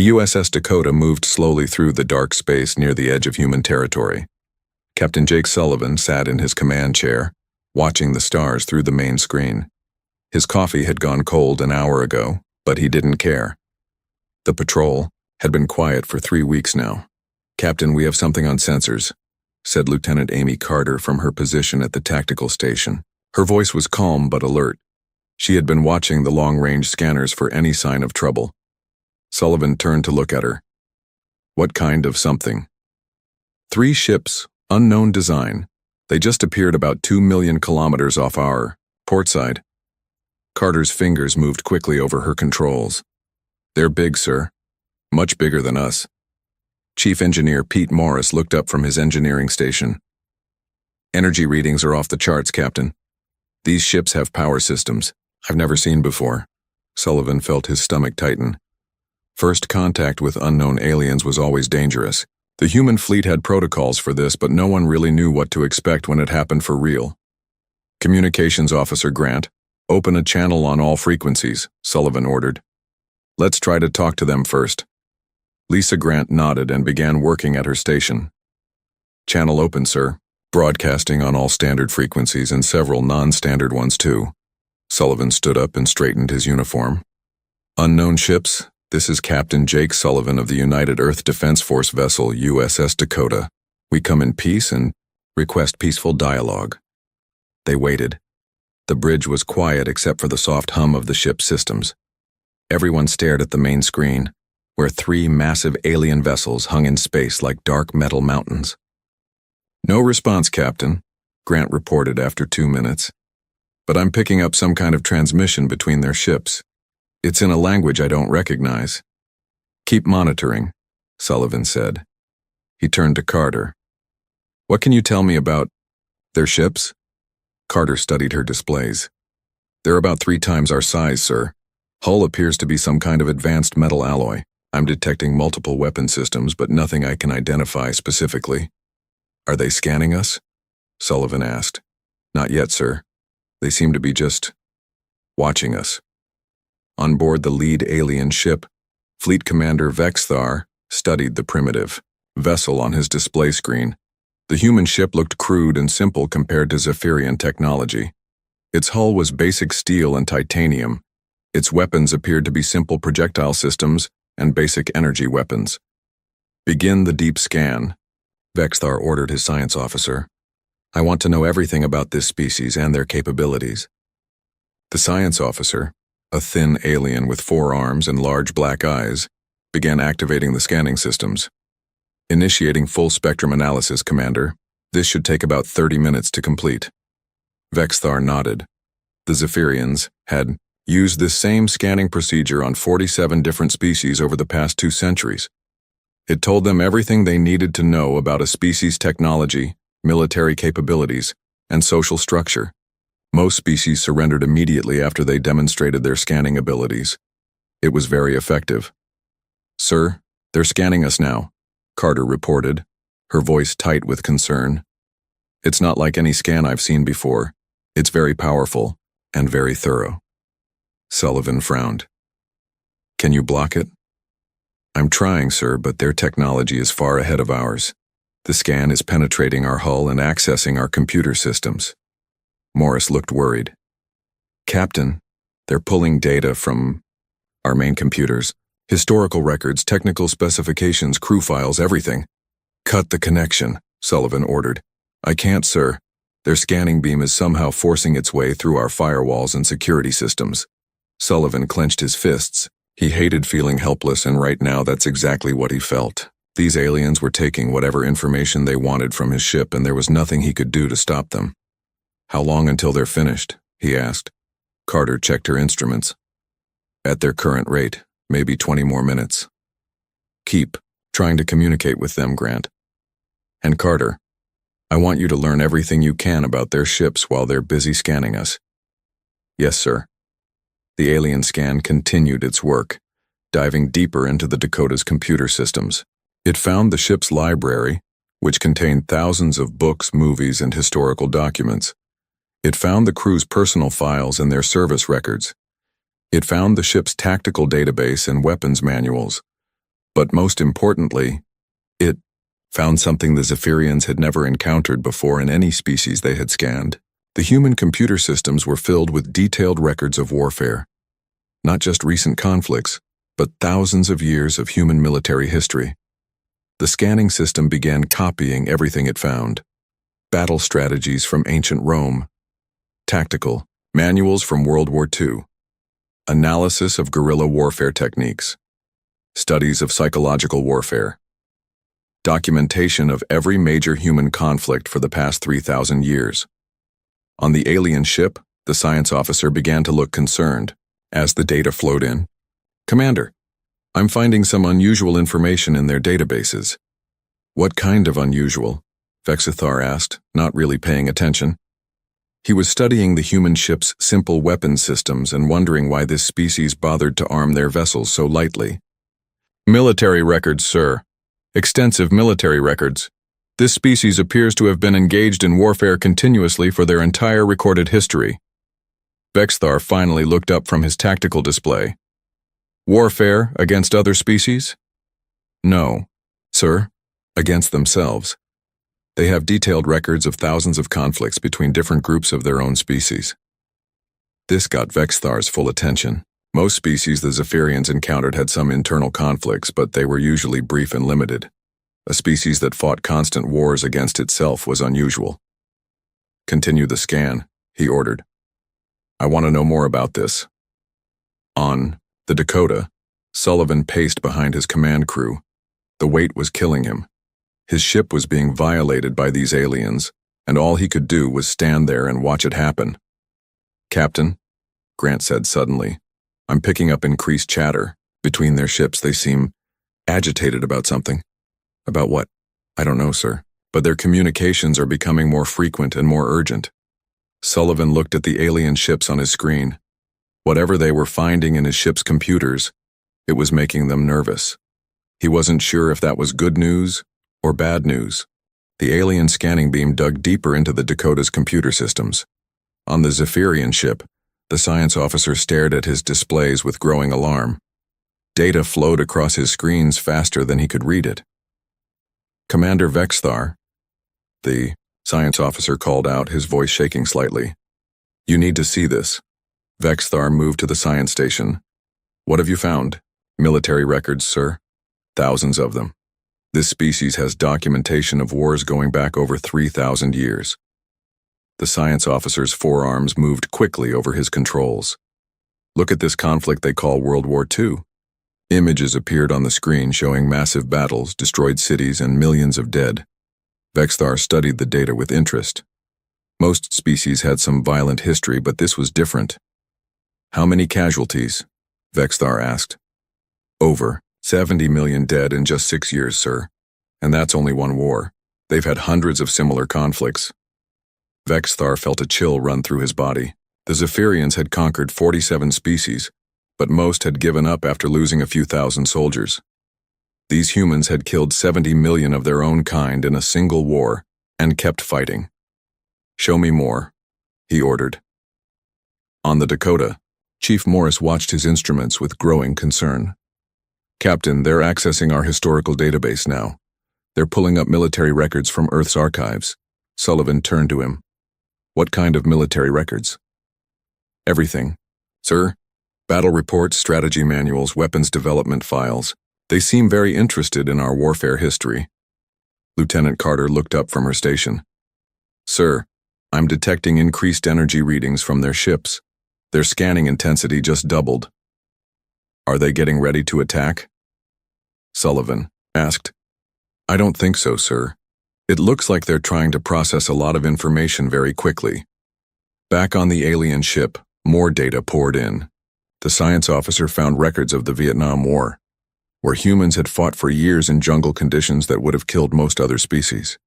The USS Dakota moved slowly through the dark space near the edge of human territory. Captain Jake Sullivan sat in his command chair, watching the stars through the main screen. His coffee had gone cold an hour ago, but he didn't care. The patrol had been quiet for 3 weeks now. "Captain, we have something on sensors," said Lieutenant Amy Carter from her position at the tactical station. Her voice was calm but alert. She had been watching the long-range scanners for any sign of trouble. Sullivan turned to look at her. "What kind of something?" "3 ships, unknown design. They just appeared about 2 million kilometers off our port side." Carter's fingers moved quickly over her controls. "They're big, sir. Much bigger than us." Chief Engineer Pete Morris looked up from his engineering station. "Energy readings are off the charts, Captain. These ships have power systems I've never seen before." Sullivan felt his stomach tighten. First contact with unknown aliens was always dangerous. The human fleet had protocols for this, but no one really knew what to expect when it happened for real. "Communications Officer Grant, open a channel on all frequencies," Sullivan ordered. "Let's try to talk to them first." Lisa Grant nodded and began working at her station. "Channel open, sir. Broadcasting on all standard frequencies and several non-standard ones too." Sullivan stood up and straightened his uniform. "Unknown ships, this is Captain Jake Sullivan of the United Earth Defense Force vessel USS Dakota. We come in peace and request peaceful dialogue." They waited. The bridge was quiet except for the soft hum of the ship's systems. Everyone stared at the main screen, where 3 massive alien vessels hung in space like dark metal mountains. "No response, Captain," Grant reported after 2 minutes. "But I'm picking up some kind of transmission between their ships. It's in a language I don't recognize." "Keep monitoring," Sullivan said. He turned to Carter. "What can you tell me about their ships?" Carter studied her displays. "They're about 3 times our size, sir. Hull appears to be some kind of advanced metal alloy. I'm detecting multiple weapon systems, but nothing I can identify specifically." "Are they scanning us?" Sullivan asked. "Not yet, sir. They seem to be just watching us." On board the lead alien ship, Fleet Commander Vexthar studied the primitive vessel on his display screen. The human ship looked crude and simple compared to Zephyrian technology. Its hull was basic steel and titanium. Its weapons appeared to be simple projectile systems and basic energy weapons. "Begin the deep scan," Vexthar ordered his science officer. "I want to know everything about this species and their capabilities." The science officer, a thin alien with 4 arms and large black eyes, began activating the scanning systems. "Initiating full spectrum analysis, Commander. This should take about 30 minutes to complete." Vexthar nodded. The Zephyrians had used this same scanning procedure on 47 different species over the past 2 centuries. It told them everything they needed to know about a species' technology, military capabilities, and social structure. Most species surrendered immediately after they demonstrated their scanning abilities. It was very effective. "Sir, they're scanning us now," Carter reported, her voice tight with concern. "It's not like any scan I've seen before. It's very powerful and very thorough." Sullivan frowned. "Can you block it?" "I'm trying, sir, but their technology is far ahead of ours. The scan is penetrating our hull and accessing our computer systems." Morris looked worried. "Captain, they're pulling data from our main computers, historical records, technical specifications, crew files, everything." "Cut the connection," Sullivan ordered. "I can't, sir. Their scanning beam is somehow forcing its way through our firewalls and security systems." Sullivan clenched his fists. He hated feeling helpless, and right now that's exactly what he felt. These aliens were taking whatever information they wanted from his ship, and there was nothing he could do to stop them. "How long until they're finished?" he asked. Carter checked her instruments. "At their current rate, maybe 20 more minutes." "Keep trying to communicate with them, Grant. And Carter, I want you to learn everything you can about their ships while they're busy scanning us." "Yes, sir." The alien scan continued its work, diving deeper into the Dakota's computer systems. It found the ship's library, which contained thousands of books, movies, and historical documents. It found the crew's personal files and their service records. It found the ship's tactical database and weapons manuals. But most importantly, it found something the Zephyrians had never encountered before in any species they had scanned. The human computer systems were filled with detailed records of warfare. Not just recent conflicts, but thousands of years of human military history. The scanning system began copying everything it found. Battle strategies from ancient Rome, tactical manuals from World War II, analysis of guerrilla warfare techniques, studies of psychological warfare, documentation of every major human conflict for the past 3,000 years. On the alien ship, the science officer began to look concerned as the data flowed in. "Commander, I'm finding some unusual information in their databases." "What kind of unusual?" Vexithar asked, not really paying attention. He was studying the human ship's simple weapon systems and wondering why this species bothered to arm their vessels so lightly. "Military records, sir. Extensive military records. This species appears to have been engaged in warfare continuously for their entire recorded history." Vexthar finally looked up from his tactical display. "Warfare against other species?" "No, sir. Against themselves. They have detailed records of thousands of conflicts between different groups of their own species." This got Vexthar's full attention. Most species the Zephyrians encountered had some internal conflicts, but they were usually brief and limited. A species that fought constant wars against itself was unusual. "Continue the scan," he ordered. "I want to know more about this." On the Dakota, Sullivan paced behind his command crew. The weight was killing him. His ship was being violated by these aliens, and all he could do was stand there and watch it happen. "Captain," Grant said suddenly, "I'm picking up increased chatter. Between their ships they seem agitated about something." "About what?" "I don't know, sir. But their communications are becoming more frequent and more urgent." Sullivan looked at the alien ships on his screen. Whatever they were finding in his ship's computers, it was making them nervous. He wasn't sure if that was good news or bad news. The alien scanning beam dug deeper into the Dakota's computer systems. On the Zephyrian ship, the science officer stared at his displays with growing alarm. Data flowed across his screens faster than he could read it. "Commander Vexthar," the science officer called out, his voice shaking slightly. "You need to see this." Vexthar moved to the science station. "What have you found?" "Military records, sir. Thousands of them. This species has documentation of wars going back over 3,000 years. The science officer's forearms moved quickly over his controls. "Look at this conflict they call World War II. Images appeared on the screen showing massive battles, destroyed cities, and millions of dead. Vexthar studied the data with interest. Most species had some violent history, but this was different. "How many casualties?" Vexthar asked. "Over 70 million dead in just 6 years, sir. And that's only one war. They've had hundreds of similar conflicts." Vexthar felt a chill run through his body. The Zephyrians had conquered 47 species, but most had given up after losing a few thousand soldiers. These humans had killed 70 million of their own kind in a single war and kept fighting. "Show me more," he ordered. On the Dakota, Chief Morris watched his instruments with growing concern. "Captain, they're accessing our historical database now. They're pulling up military records from Earth's archives." Sullivan turned to him. "What kind of military records?" "Everything, sir. Battle reports, strategy manuals, weapons development files. They seem very interested in our warfare history." Lieutenant Carter looked up from her station. "Sir, I'm detecting increased energy readings from their ships. Their scanning intensity just doubled." "Are they getting ready to attack?" Sullivan asked. "I don't think so, sir. It looks like they're trying to process a lot of information very quickly." Back on the alien ship, more data poured in. The science officer found records of the Vietnam War, where humans had fought for years in jungle conditions that would have killed most other species.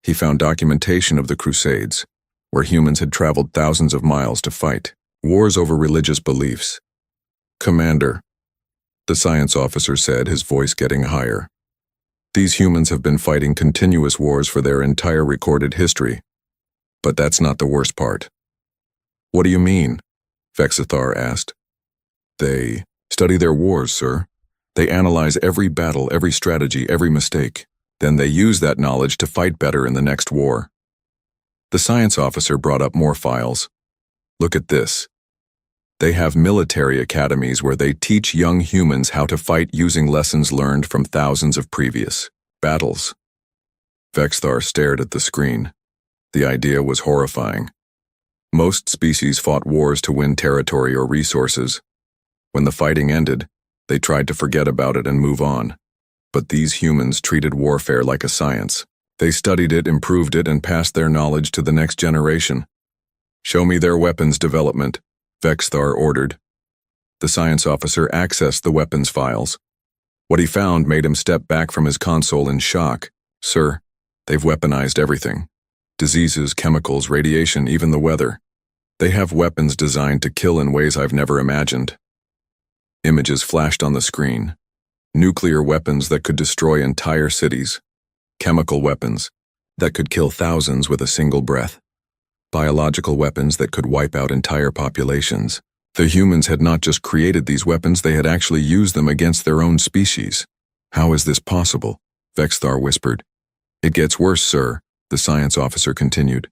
He found documentation of the Crusades, where humans had traveled thousands of miles to fight, wars over religious beliefs. "Commander," the science officer said, his voice getting higher, "these humans have been fighting continuous wars for their entire recorded history. But that's not the worst part." "What do you mean?" Vexithar asked. "They study their wars, sir. They analyze every battle, every strategy, every mistake. Then they use that knowledge to fight better in the next war. The science officer brought up more files. Look at this. They have military academies where they teach young humans how to fight using lessons learned from thousands of previous battles. Vexthar stared at the screen. The idea was horrifying. Most species fought wars to win territory or resources. When the fighting ended, they tried to forget about it and move on. But these humans treated warfare like a science. They studied it, improved it, and passed their knowledge to the next generation. Show me their weapons development, Vexthar ordered. The science officer accessed the weapons files. What he found made him step back from his console in shock. Sir, they've weaponized everything. Diseases, chemicals, radiation, even the weather. They have weapons designed to kill in ways I've never imagined. Images flashed on the screen. Nuclear weapons that could destroy entire cities. Chemical weapons that could kill thousands with a single breath. Biological weapons that could wipe out entire populations. The humans had not just created these weapons, they had actually used them against their own species. How is this possible? Vexthar whispered. It gets worse, sir, the science officer continued.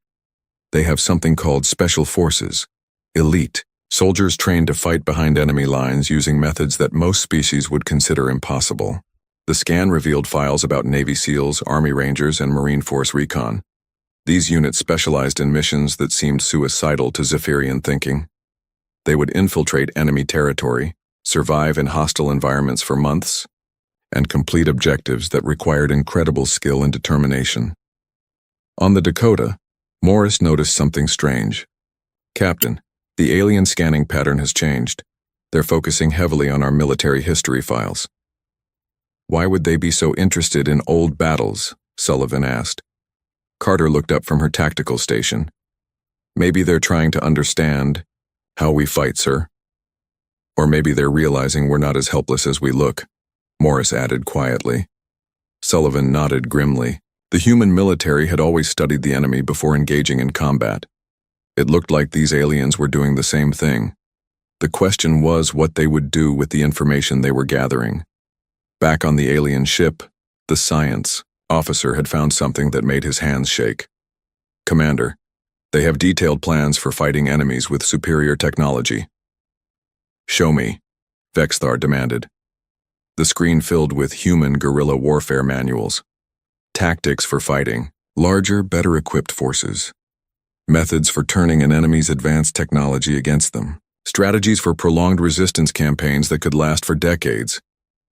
They have something called special forces. Elite. Soldiers trained to fight behind enemy lines using methods that most species would consider impossible. The scan revealed files about Navy SEALs, Army Rangers, and Marine Force Recon. These units specialized in missions that seemed suicidal to Zephyrian thinking. They would infiltrate enemy territory, survive in hostile environments for months, and complete objectives that required incredible skill and determination. On the Dakota, Morris noticed something strange. Captain, the alien scanning pattern has changed. They're focusing heavily on our military history files. Why would they be so interested in old battles? Sullivan asked. Carter looked up from her tactical station. Maybe they're trying to understand how we fight, sir. Or maybe they're realizing we're not as helpless as we look, Morris added quietly. Sullivan nodded grimly. The human military had always studied the enemy before engaging in combat. It looked like these aliens were doing the same thing. The question was what they would do with the information they were gathering. Back on the alien ship, the science officer had found something that made his hands shake. Commander, they have detailed plans for fighting enemies with superior technology. Show me, Vexthar demanded. The screen filled with human guerrilla warfare manuals. Tactics for fighting, larger, better-equipped forces. Methods for turning an enemy's advanced technology against them. Strategies for prolonged resistance campaigns that could last for decades.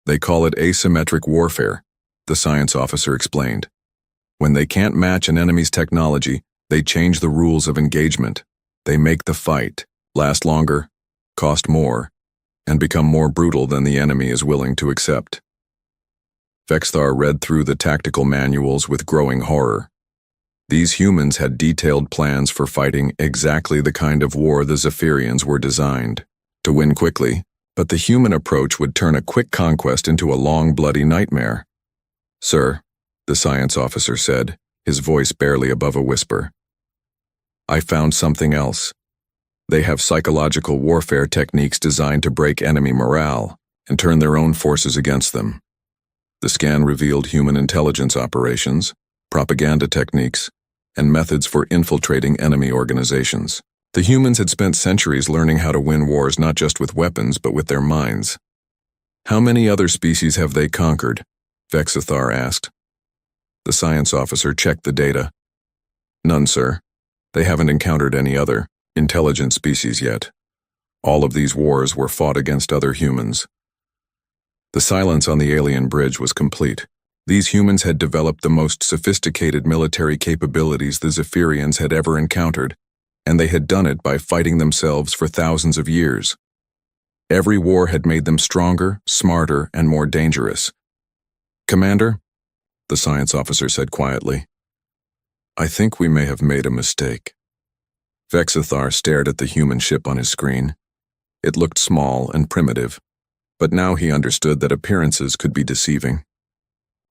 They call it asymmetric warfare, the science officer explained. When they can't match an enemy's technology, they change the rules of engagement. They make the fight last longer, cost more, and become more brutal than the enemy is willing to accept. Vexthar read through the tactical manuals with growing horror. These humans had detailed plans for fighting exactly the kind of war the Zephyrians were designed to win quickly, but the human approach would turn a quick conquest into a long, bloody nightmare. Sir, the science officer said, his voice barely above a whisper. I found something else. They have psychological warfare techniques designed to break enemy morale and turn their own forces against them. The scan revealed human intelligence operations, propaganda techniques, and methods for infiltrating enemy organizations. The humans had spent centuries learning how to win wars not just with weapons but with their minds. How many other species have they conquered? Vexthar asked. The science officer checked the data. None, sir. They haven't encountered any other intelligent species yet. All of these wars were fought against other humans. The silence on the alien bridge was complete. These humans had developed the most sophisticated military capabilities the Zephyrians had ever encountered, and they had done it by fighting themselves for thousands of years. Every war had made them stronger, smarter, and more dangerous. Commander, the science officer said quietly, I think we may have made a mistake. Vexthar stared at the human ship on his screen. It looked small and primitive, but now he understood that appearances could be deceiving.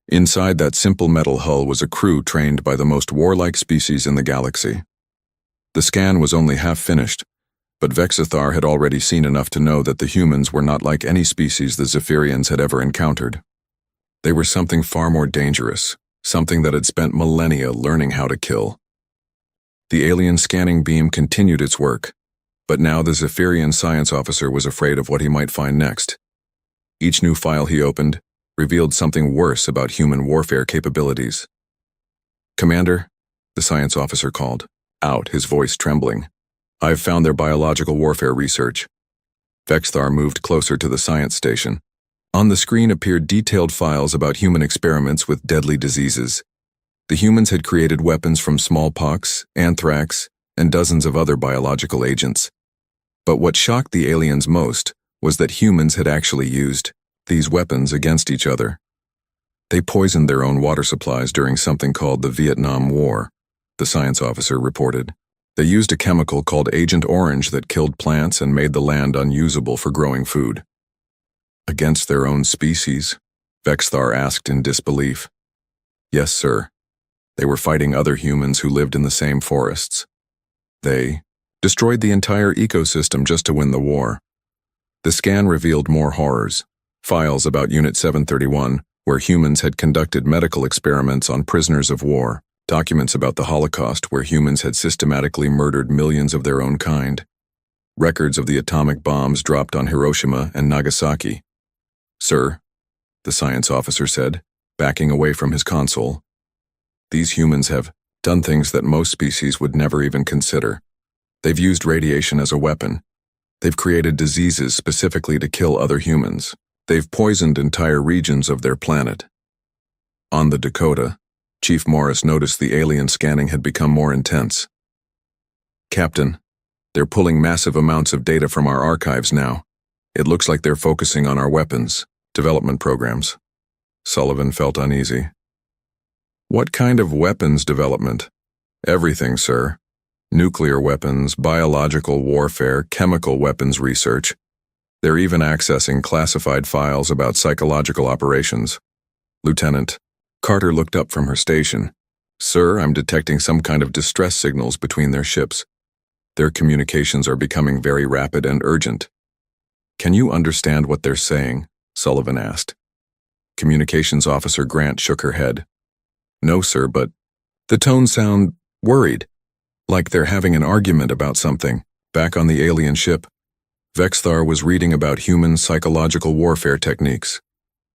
Inside that simple metal hull was a crew trained by the most warlike species in the galaxy. The scan was only half finished, But Vexithar had already seen enough to know that the humans were not like any species the Zephyrians had ever encountered. They were something far more dangerous, something that had spent millennia learning how to kill. The alien scanning beam continued its work, but now the Zephyrian science officer was afraid of what he might find next. Each new file he opened revealed something worse about human warfare capabilities. "Commander," the science officer called, out, his voice trembling. "I've found their biological warfare research." Vexthar moved closer to the science station. On the screen appeared detailed files about human experiments with deadly diseases. The humans had created weapons from smallpox, anthrax, and dozens of other biological agents. But what shocked the aliens most was that humans had actually used these weapons against each other. They poisoned their own water supplies during something called the Vietnam War, the science officer reported. They used a chemical called Agent Orange that killed plants and made the land unusable for growing food. "Against their own species?" Vexthar asked in disbelief. "Yes, sir. They were fighting other humans who lived in the same forests. They destroyed the entire ecosystem just to win the war." The scan revealed more horrors. Files about Unit 731, where humans had conducted medical experiments on prisoners of war. Documents about the Holocaust, where humans had systematically murdered millions of their own kind. Records of the atomic bombs dropped on Hiroshima and Nagasaki. "Sir," the science officer said, backing away from his console, "these humans have done things that most species would never even consider. They've used radiation as a weapon. They've created diseases specifically to kill other humans. They've poisoned entire regions of their planet." On the Dakota, Chief Morris noticed the alien scanning had become more intense. "Captain, they're pulling massive amounts of data from our archives now. It looks like they're focusing on our weapons development programs." Sullivan felt uneasy. "What kind of weapons development?" "Everything, sir. Nuclear weapons, biological warfare, chemical weapons research. They're even accessing classified files about psychological operations." "Lieutenant," Carter looked up from her station. "Sir, I'm detecting some kind of distress signals between their ships. Their communications are becoming very rapid and urgent." "Can you understand what they're saying?" Sullivan asked. Communications Officer Grant shook her head. "No, sir, but the tones sound worried, like they're having an argument about something." Back on the alien ship, Vexthar was reading about human psychological warfare techniques.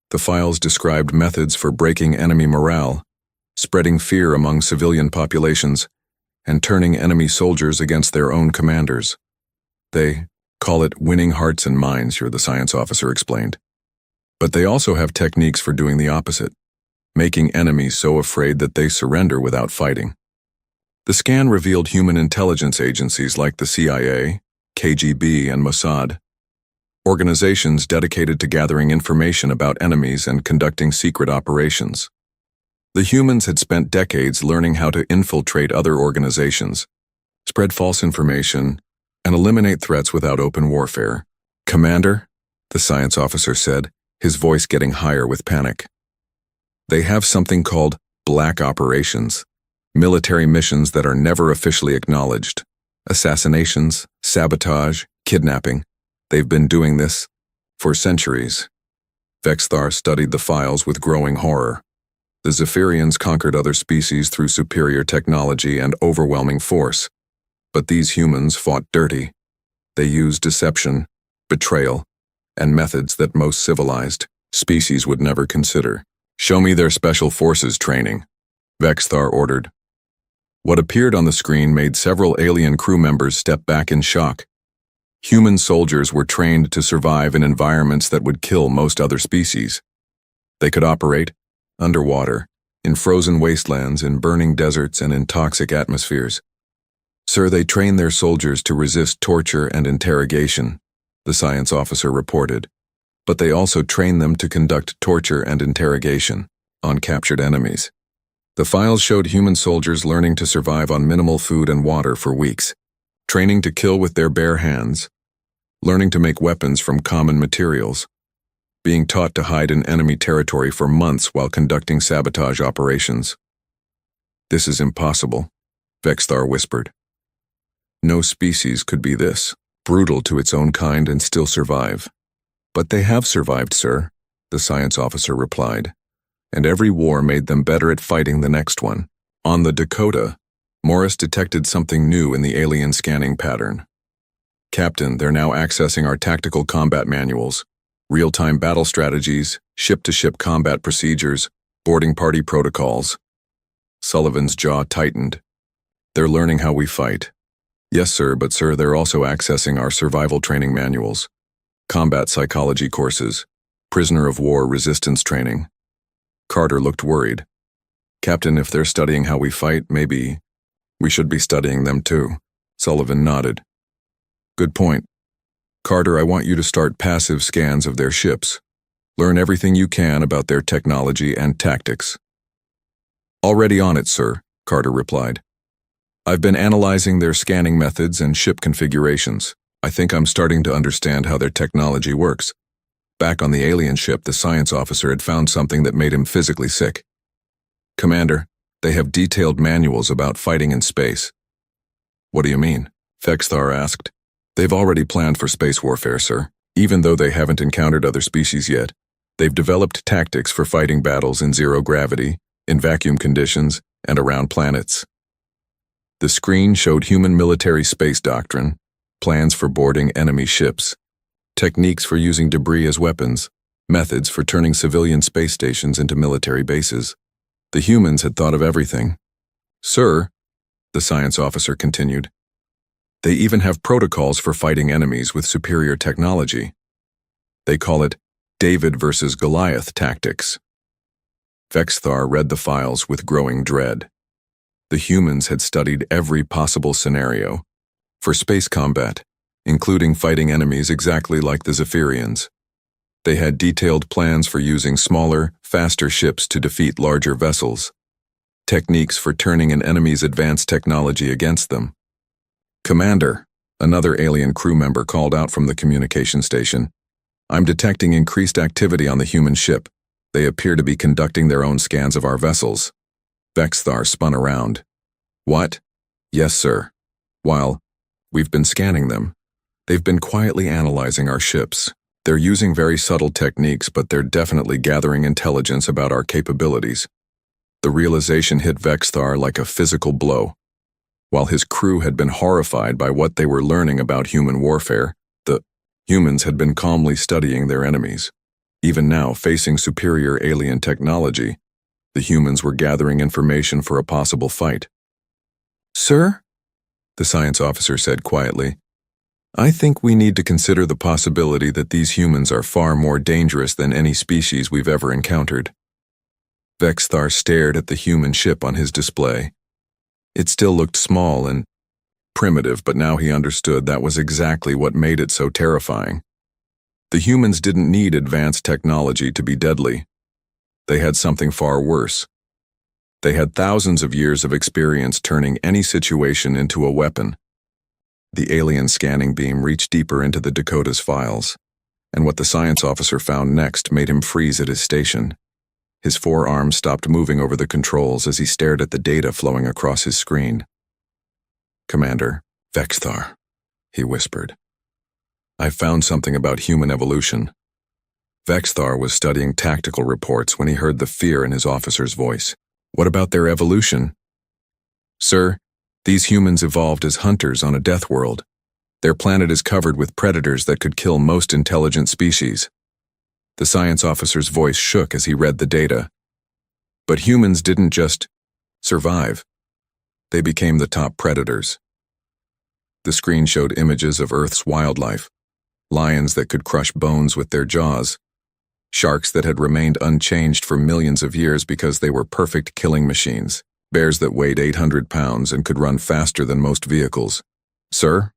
The files described methods for breaking enemy morale, spreading fear among civilian populations, and turning enemy soldiers against their own commanders. "They call it winning hearts and minds here," the science officer explained. "But they also have techniques for doing the opposite, making enemies so afraid that they surrender without fighting." The scan revealed human intelligence agencies like the CIA, KGB, and Mossad. Organizations dedicated to gathering information about enemies and conducting secret operations. The humans had spent decades learning how to infiltrate other organizations, spread false information, and eliminate threats without open warfare. "Commander," the science officer said, his voice getting higher with panic. "They have something called black operations, military missions that are never officially acknowledged. Assassinations, sabotage, kidnapping. They've been doing this for centuries." Vexthar studied the files with growing horror. The Zephyrians conquered other species through superior technology and overwhelming force. But these humans fought dirty. They used deception, betrayal, and methods that most civilized species would never consider. "Show me their special forces training," Vexthar ordered. What appeared on the screen made several alien crew members step back in shock. Human soldiers were trained to survive in environments that would kill most other species. They could operate underwater, in frozen wastelands, in burning deserts, and in toxic atmospheres. "Sir, they train their soldiers to resist torture and interrogation," the science officer reported. "But they also train them to conduct torture and interrogation on captured enemies." The files showed human soldiers learning to survive on minimal food and water for weeks, training to kill with their bare hands, learning to make weapons from common materials, being taught to hide in enemy territory for months while conducting sabotage operations. "This is impossible," Vexthar whispered. "No species could be this brutal to its own kind and still survive. But they have survived, sir, the science officer replied, and every war made them better at fighting the next one. On the Dakota, Morris detected something new in the alien scanning pattern. Captain, they're now accessing our tactical combat manuals, real-time battle strategies, ship-to-ship combat procedures, boarding party protocols. Sullivan's jaw tightened. They're learning how we fight. Yes, sir, but sir, they're also accessing our survival training manuals, combat psychology courses, prisoner of war resistance training. Carter looked worried. Captain, if they're studying how we fight, maybe we should be studying them too. Sullivan nodded. Good point. Carter, I want you to start passive scans of their ships. Learn everything you can about their technology and tactics. Already on it, sir, Carter replied. I've been analyzing their scanning methods and ship configurations. I think I'm starting to understand how their technology works. Back on the alien ship, the science officer had found something that made him physically sick. Commander, they have detailed manuals about fighting in space. What do you mean? Vexthar asked. They've already planned for space warfare, sir. Even though they haven't encountered other species yet, they've developed tactics for fighting battles in zero gravity, in vacuum conditions, and around planets. The screen showed human military space doctrine, plans for boarding enemy ships, techniques for using debris as weapons, methods for turning civilian space stations into military bases. The humans had thought of everything. Sir, the science officer continued, they even have protocols for fighting enemies with superior technology. They call it David versus Goliath tactics. Vexthar read the files with growing dread. The humans had studied every possible scenario for space combat, including fighting enemies exactly like the Zephyrians. They had detailed plans for using smaller, faster ships to defeat larger vessels, techniques for turning an enemy's advanced technology against them. Commander, another alien crew member called out from the communication station. I'm detecting increased activity on the human ship. They appear to be conducting their own scans of our vessels. Vexthar spun around. What? Yes, sir. While we've been scanning them, they've been quietly analyzing our ships. They're using very subtle techniques, but they're definitely gathering intelligence about our capabilities. The realization hit Vexthar like a physical blow. While his crew had been horrified by what they were learning about human warfare, the humans had been calmly studying their enemies. Even now, facing superior alien technology, the humans were gathering information for a possible fight. Sir, the science officer said quietly, I think we need to consider the possibility that these humans are far more dangerous than any species we've ever encountered. Vexthar stared at the human ship on his display. It still looked small and primitive, but now he understood that was exactly what made it so terrifying. The humans didn't need advanced technology to be deadly. They had something far worse. They had thousands of years of experience turning any situation into a weapon. The alien scanning beam reached deeper into the Dakota's files, and what the science officer found next made him freeze at his station. His forearm stopped moving over the controls as he stared at the data flowing across his screen. Commander, Vexthar, he whispered. I found something about human evolution. Vexthar was studying tactical reports when he heard the fear in his officer's voice. What about their evolution? Sir, these humans evolved as hunters on a death world. Their planet is covered with predators that could kill most intelligent species. The science officer's voice shook as he read the data. But humans didn't just survive. They became the top predators. The screen showed images of Earth's wildlife, lions that could crush bones with their jaws, sharks that had remained unchanged for millions of years because they were perfect killing machines, bears that weighed 800 pounds and could run faster than most vehicles. Sir,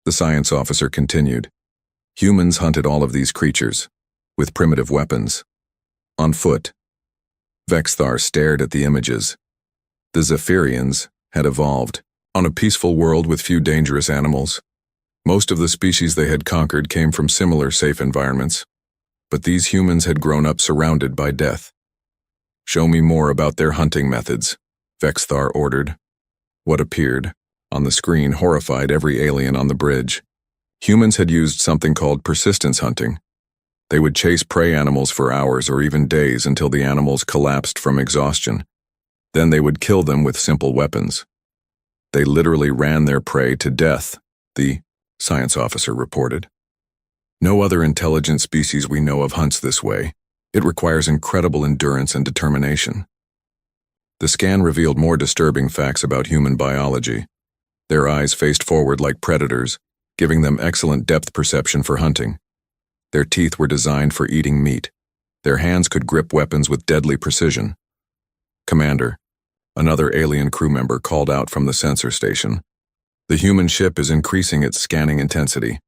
the science officer continued, humans hunted all of these creatures, with primitive weapons, on foot. Vexthar stared at the images. The Zephyrians had evolved on a peaceful world with few dangerous animals. Most of the species they had conquered came from similar safe environments, but these humans had grown up surrounded by death. Show me more about their hunting methods, Vexthar ordered. What appeared on the screen horrified every alien on the bridge. Humans had used something called persistence hunting. They would chase prey animals for hours or even days until the animals collapsed from exhaustion. Then they would kill them with simple weapons. They literally ran their prey to death, the science officer reported. No other intelligent species we know of hunts this way. It requires incredible endurance and determination. The scan revealed more disturbing facts about human biology. Their eyes faced forward like predators, giving them excellent depth perception for hunting. Their teeth were designed for eating meat. Their hands could grip weapons with deadly precision. Commander, another alien crew member called out from the sensor station. The human ship is increasing its scanning intensity.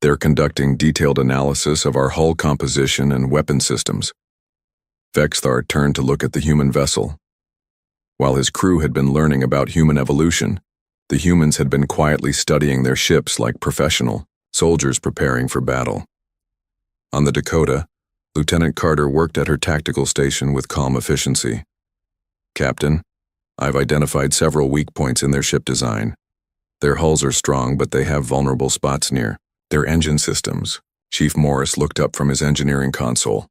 They're conducting detailed analysis of our hull composition and weapon systems. Vexthar turned to look at the human vessel. While his crew had been learning about human evolution, the humans had been quietly studying their ships like professional soldiers preparing for battle. On the Dakota, Lieutenant Carter worked at her tactical station with calm efficiency. Captain, I've identified several weak points in their ship design. Their hulls are strong, but they have vulnerable spots near their engine systems. Chief Morris looked up from his engineering console.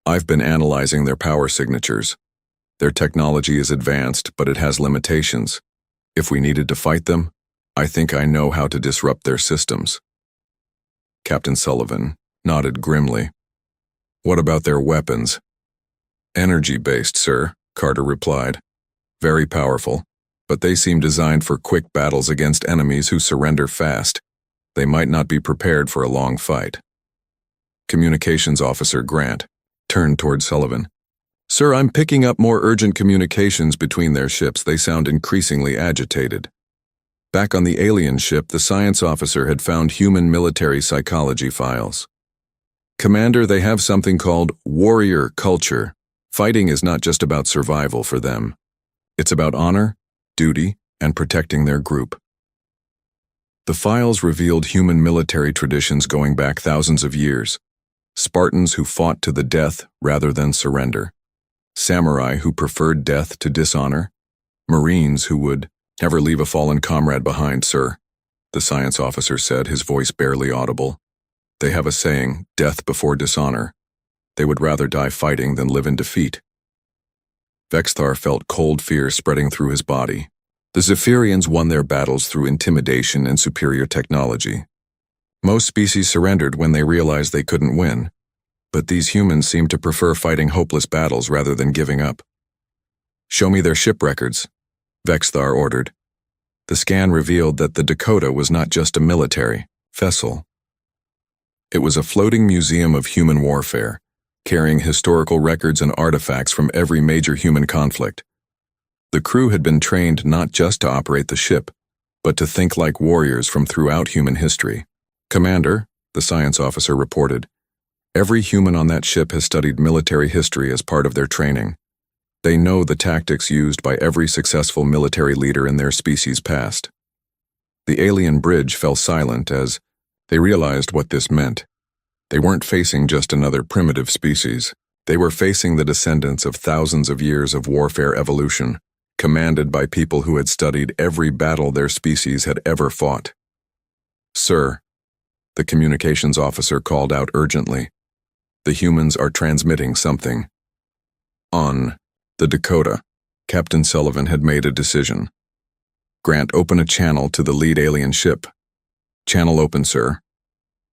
I've been analyzing their power signatures. Their technology is advanced, but it has limitations. If we needed to fight them, I think I know how to disrupt their systems. Captain Sullivan nodded grimly. What about their weapons? Energy-based, sir, Carter replied. Very powerful, but they seem designed for quick battles against enemies who surrender fast. They might not be prepared for a long fight. Communications Officer Grant turned toward Sullivan. Sir, I'm picking up more urgent communications between their ships. They sound increasingly agitated. Back on the alien ship, the science officer had found human military psychology files. Commander, they have something called warrior culture. Fighting is not just about survival for them. It's about honor, duty, and protecting their group. The files revealed human military traditions going back thousands of years. Spartans who fought to the death rather than surrender. Samurai who preferred death to dishonor. Marines who would never leave a fallen comrade behind, sir, the science officer said, his voice barely audible. They have a saying, death before dishonor. They would rather die fighting than live in defeat. Vexthar felt cold fear spreading through his body. The Zephyrians won their battles through intimidation and superior technology. Most species surrendered when they realized they couldn't win, but these humans seemed to prefer fighting hopeless battles rather than giving up. Show me their ship records, Vexthar ordered. The scan revealed that the Dakota was not just a military vessel. It was a floating museum of human warfare, carrying historical records and artifacts from every major human conflict. The crew had been trained not just to operate the ship, but to think like warriors from throughout human history. Commander, the science officer reported, every human on that ship has studied military history as part of their training. They know the tactics used by every successful military leader in their species past. The alien bridge fell silent as they realized what this meant. They weren't facing just another primitive species. They were facing the descendants of thousands of years of warfare evolution, commanded by people who had studied every battle their species had ever fought. Sir, the communications officer called out urgently. The humans are transmitting something. On the Dakota, Captain Sullivan had made a decision. Grant, open a channel to the lead alien ship. Channel open, sir.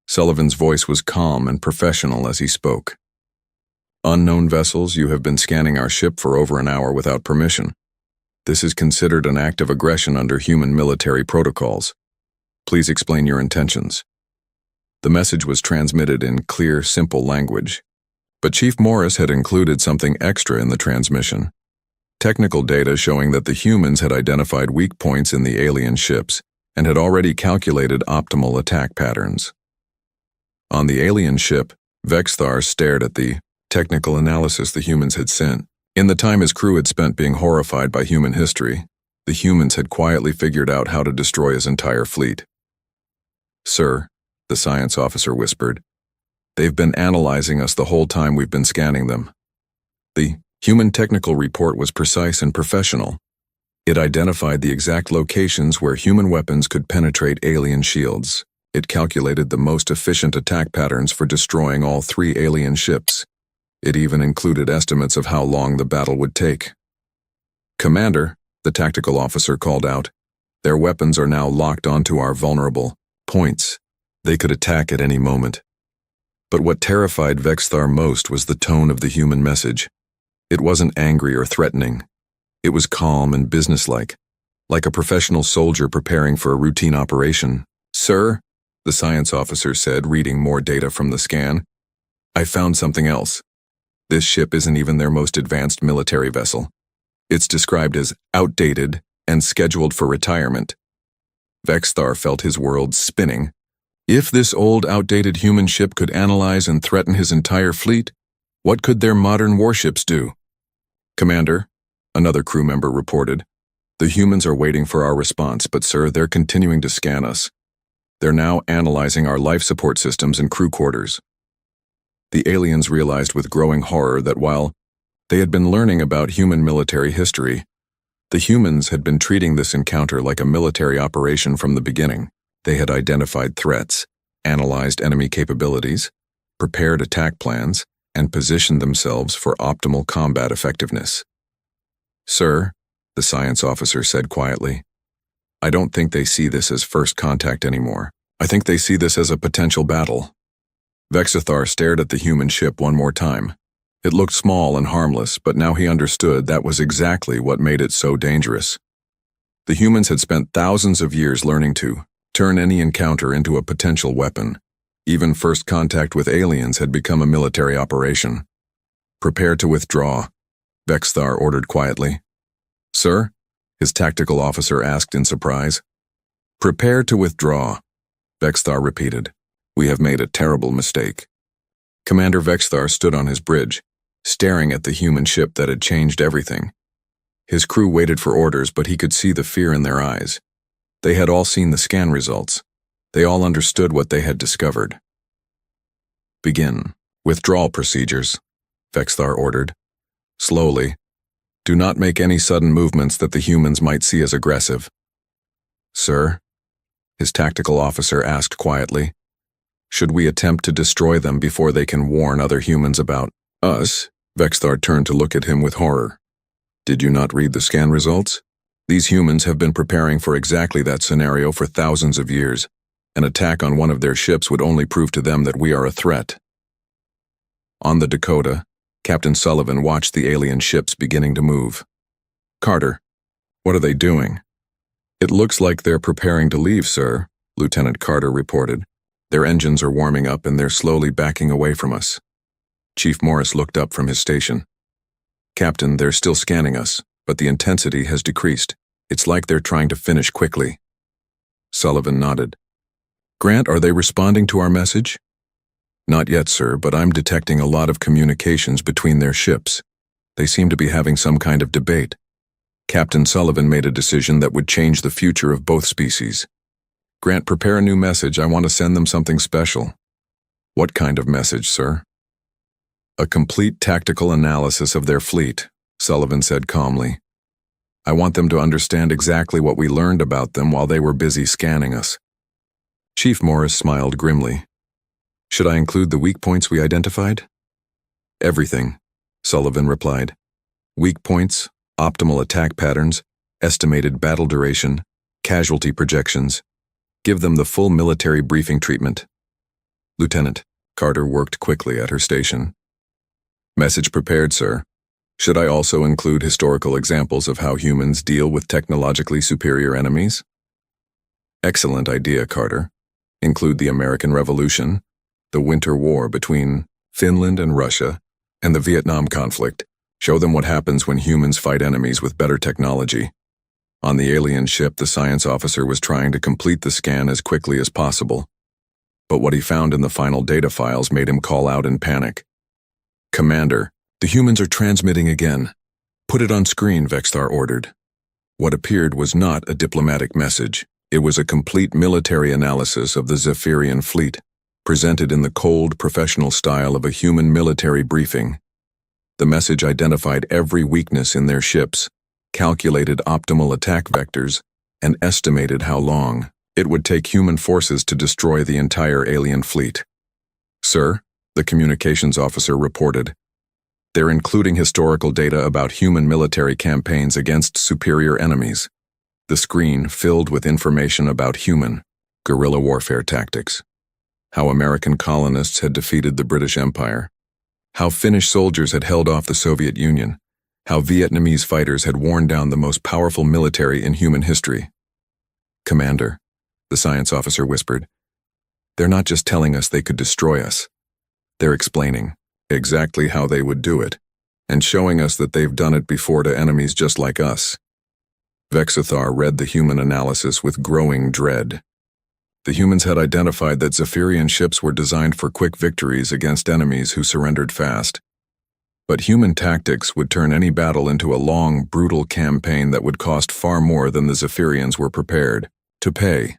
Sullivan's voice was calm and professional as he spoke. Unknown vessels, you have been scanning our ship for over an hour without permission. This is considered an act of aggression under human military protocols. Please explain your intentions. The message was transmitted in clear, simple language. But Chief Morris had included something extra in the transmission. Technical data showing that the humans had identified weak points in the alien ships and had already calculated optimal attack patterns. On the alien ship, Vexthar stared at the technical analysis the humans had sent. In the time his crew had spent being horrified by human history, the humans had quietly figured out how to destroy his entire fleet. Sir, the science officer whispered, they've been analyzing us the whole time we've been scanning them. The human technical report was precise and professional. It identified the exact locations where human weapons could penetrate alien shields. It calculated the most efficient attack patterns for destroying all 3 alien ships. It even included estimates of how long the battle would take. "Commander," the tactical officer called out, "their weapons are now locked onto our vulnerable points. They could attack at any moment." But what terrified Vexthar most was the tone of the human message. It wasn't angry or threatening. It was calm and businesslike, like a professional soldier preparing for a routine operation. "Sir," the science officer said, reading more data from the scan, "I found something else. This ship isn't even their most advanced military vessel. It's described as outdated and scheduled for retirement." Vexthar felt his world spinning. If this old, outdated human ship could analyze and threaten his entire fleet, what could their modern warships do? "Commander," another crew member reported, "the humans are waiting for our response, but sir, they're continuing to scan us. They're now analyzing our life support systems and crew quarters." The aliens realized with growing horror that while they had been learning about human military history, the humans had been treating this encounter like a military operation from the beginning. They had identified threats, analyzed enemy capabilities, prepared attack plans, and positioned themselves for optimal combat effectiveness. "Sir," the science officer said quietly, "I don't think they see this as first contact anymore. I think they see this as a potential battle." Vexithar stared at the human ship one more time. It looked small and harmless, but now he understood that was exactly what made it so dangerous. The humans had spent thousands of years learning to turn any encounter into a potential weapon. Even first contact with aliens had become a military operation. "Prepare to withdraw," Vexthar ordered quietly. "Sir?" his tactical officer asked in surprise. "Prepare to withdraw," Vexthar repeated. "We have made a terrible mistake." Commander Vexthar stood on his bridge, staring at the human ship that had changed everything. His crew waited for orders, but he could see the fear in their eyes. They had all seen the scan results. They all understood what they had discovered. "Begin withdrawal procedures," Vexthar ordered. "Slowly. Do not make any sudden movements that the humans might see as aggressive." "Sir?" his tactical officer asked quietly. "Should we attempt to destroy them before they can warn other humans about us?" Vexthar turned to look at him with horror. "Did you not read the scan results? These humans have been preparing for exactly that scenario for thousands of years. An attack on one of their ships would only prove to them that we are a threat." On the Dakota, Captain Sullivan watched the alien ships beginning to move. "Carter, what are they doing?" "It looks like they're preparing to leave, sir," Lieutenant Carter reported. "Their engines are warming up and they're slowly backing away from us." Chief Morris looked up from his station. "Captain, they're still scanning us, but the intensity has decreased. It's like they're trying to finish quickly." Sullivan nodded. "Grant, are they responding to our message?" "Not yet, sir, but I'm detecting a lot of communications between their ships. They seem to be having some kind of debate. Captain Sullivan made a decision that would change the future of both species. Grant, prepare a new message. I want to send them something special." "What kind of message, sir?" "A complete tactical analysis of their fleet," Sullivan said calmly. "I want them to understand exactly what we learned about them while they were busy scanning us." Chief Morris smiled grimly. "Should I include the weak points we identified?" "Everything," Sullivan replied. "Weak points, optimal attack patterns, estimated battle duration, casualty projections. Give them the full military briefing treatment." "Lieutenant," Carter worked quickly at her station. "Message prepared, sir. Should I also include historical examples of how humans deal with technologically superior enemies?" "Excellent idea, Carter. Include the American Revolution, the Winter War between Finland and Russia, and the Vietnam conflict. Show them what happens when humans fight enemies with better technology." On the alien ship, the science officer was trying to complete the scan as quickly as possible. But what he found in the final data files made him call out in panic. "Commander, the humans are transmitting again. Put it on screen," Vexthar ordered. What appeared was not a diplomatic message. It was a complete military analysis of the Zephyrian fleet, presented in the cold, professional style of a human military briefing. The message identified every weakness in their ships, calculated optimal attack vectors, and estimated how long It would take human forces to destroy the entire alien fleet. Sir, the communications officer reported, they're including historical data about human military campaigns against superior enemies. The screen filled with information about human, guerrilla warfare tactics. How American colonists had defeated the British Empire. How Finnish soldiers had held off the Soviet Union. How Vietnamese fighters had worn down the most powerful military in human history. Commander, the science officer whispered, they're not just telling us they could destroy us. They're explaining exactly how they would do it, and showing us that they've done it before to enemies just like us. Vexithar read the human analysis with growing dread. The humans had identified that Zephyrian ships were designed for quick victories against enemies who surrendered fast. But human tactics would turn any battle into a long, brutal campaign that would cost far more than the Zephyrians were prepared to pay.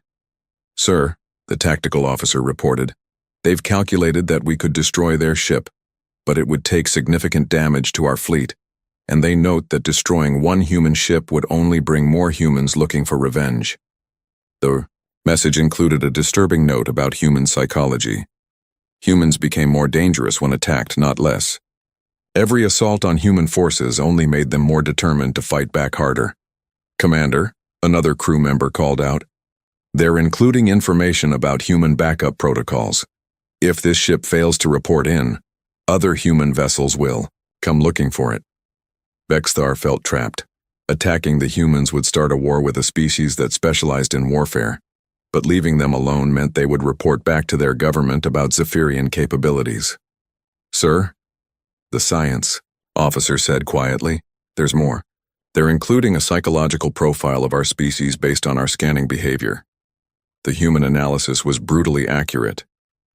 Sir, the tactical officer reported, they've calculated that we could destroy their ship, but it would take significant damage to our fleet, and they note that destroying one human ship would only bring more humans looking for revenge. The message included a disturbing note about human psychology. Humans became more dangerous when attacked, not less. Every assault on human forces only made them more determined to fight back harder. Commander, another crew member called out, they're including information about human backup protocols. If this ship fails to report in, other human vessels will come looking for it. Vexthar felt trapped. Attacking the humans would start a war with a species that specialized in warfare, but leaving them alone meant they would report back to their government about Zephyrian capabilities. Sir, the science officer said quietly, there's more. They're including a psychological profile of our species based on our scanning behavior. The human analysis was brutally accurate.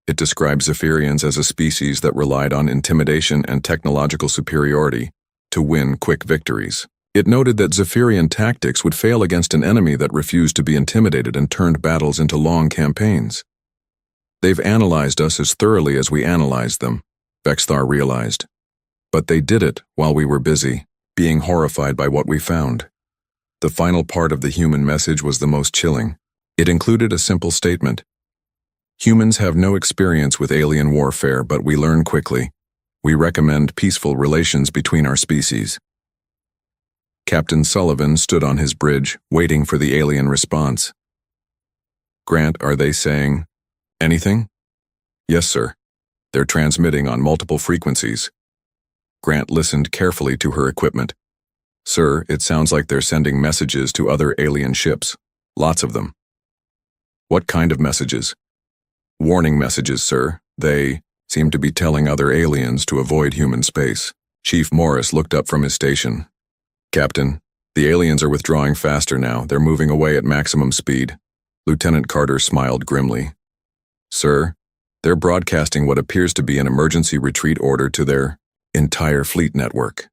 It described Zephyrians as a species that relied on intimidation and technological superiority to win quick victories. It noted that Zephyrian tactics would fail against an enemy that refused to be intimidated and turned battles into long campaigns. They've analyzed us as thoroughly as we analyzed them, Vexthar realized. But they did it while we were busy, being horrified by what we found. The final part of the human message was the most chilling. It included a simple statement. Humans have no experience with alien warfare, but we learn quickly. We recommend peaceful relations between our species. Captain Sullivan stood on his bridge, waiting for the alien response. Grant, are they saying anything? Yes, sir. They're transmitting on multiple frequencies. Grant listened carefully to her equipment. Sir, it sounds like they're sending messages to other alien ships. Lots of them. What kind of messages? Warning messages, sir. They seem to be telling other aliens to avoid human space. Chief Morris looked up from his station. Captain, the aliens are withdrawing faster now. They're moving away at maximum speed. Lieutenant Carter smiled grimly. Sir, they're broadcasting what appears to be an emergency retreat order to their entire fleet network.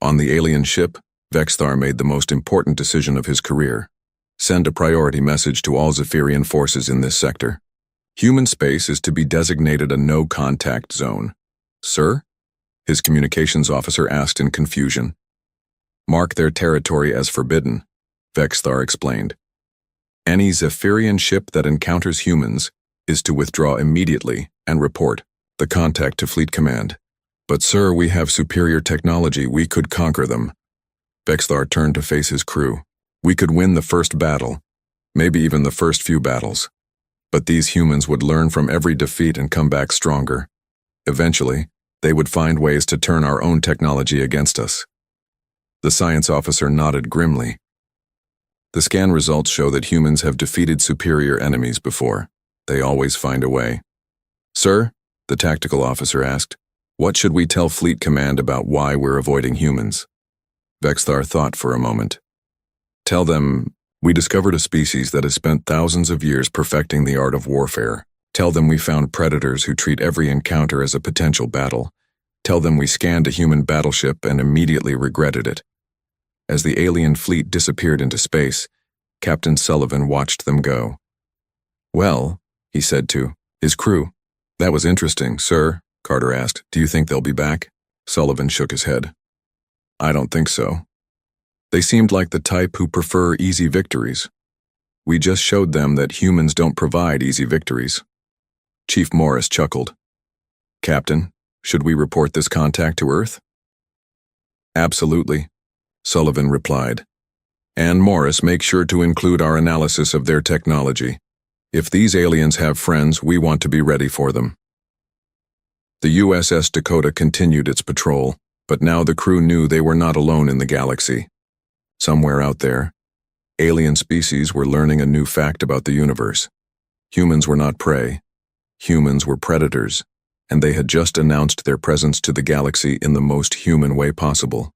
On the alien ship, Vexthar made the most important decision of his career. Send a priority message to all Zephyrian forces in this sector. Human space is to be designated a no-contact zone. Sir? His communications officer asked in confusion. Mark their territory as forbidden, Vexthar explained. Any Zephyrian ship that encounters humans is to withdraw immediately and report the contact to Fleet Command. But sir, we have superior technology. We could conquer them. Vexthar turned to face his crew. We could win the first battle, maybe even the first few battles. But these humans would learn from every defeat and come back stronger. Eventually, they would find ways to turn our own technology against us. The science officer nodded grimly. The scan results show that humans have defeated superior enemies before. They always find a way. Sir, the tactical officer asked, what should we tell Fleet Command about why we're avoiding humans? Vexthar thought for a moment. Tell them, we discovered a species that has spent thousands of years perfecting the art of warfare. Tell them we found predators who treat every encounter as a potential battle. Tell them we scanned a human battleship and immediately regretted it. As the alien fleet disappeared into space, Captain Sullivan watched them go. Well, he said to his crew. That was interesting, sir, Carter asked. Do you think they'll be back? Sullivan shook his head. I don't think so. They seemed like the type who prefer easy victories. We just showed them that humans don't provide easy victories. Chief Morris chuckled. Captain, should we report this contact to Earth? Absolutely, Sullivan replied. And Morris, make sure to include our analysis of their technology. If these aliens have friends, we want to be ready for them. The USS Dakota continued its patrol, but now the crew knew they were not alone in the galaxy. Somewhere out there, alien species were learning a new fact about the universe. Humans were not prey. Humans were predators, and they had just announced their presence to the galaxy in the most human way possible.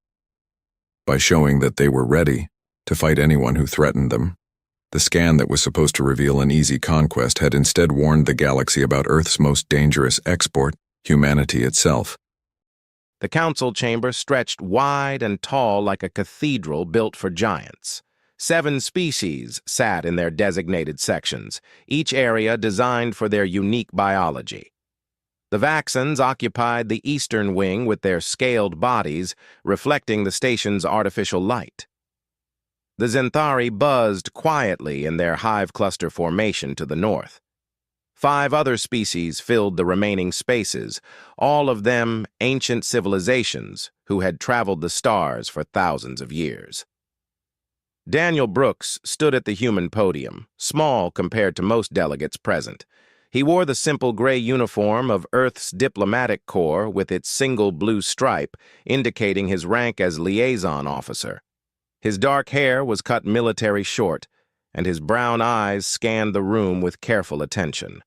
By showing that they were ready to fight anyone who threatened them, the scan that was supposed to reveal an easy conquest had instead warned the galaxy about Earth's most dangerous export, humanity itself. The council chamber stretched wide and tall like a cathedral built for giants. 7 species sat in their designated sections, each area designed for their unique biology. The Vaxons occupied the eastern wing with their scaled bodies, reflecting the station's artificial light. The Zenthari buzzed quietly in their hive cluster formation to the north. 5 other species filled the remaining spaces, all of them ancient civilizations who had traveled the stars for thousands of years. Daniel Brooks stood at the human podium, small compared to most delegates present. He wore the simple gray uniform of Earth's diplomatic corps with its single blue stripe, indicating his rank as liaison officer. His dark hair was cut military short, and his brown eyes scanned the room with careful attention.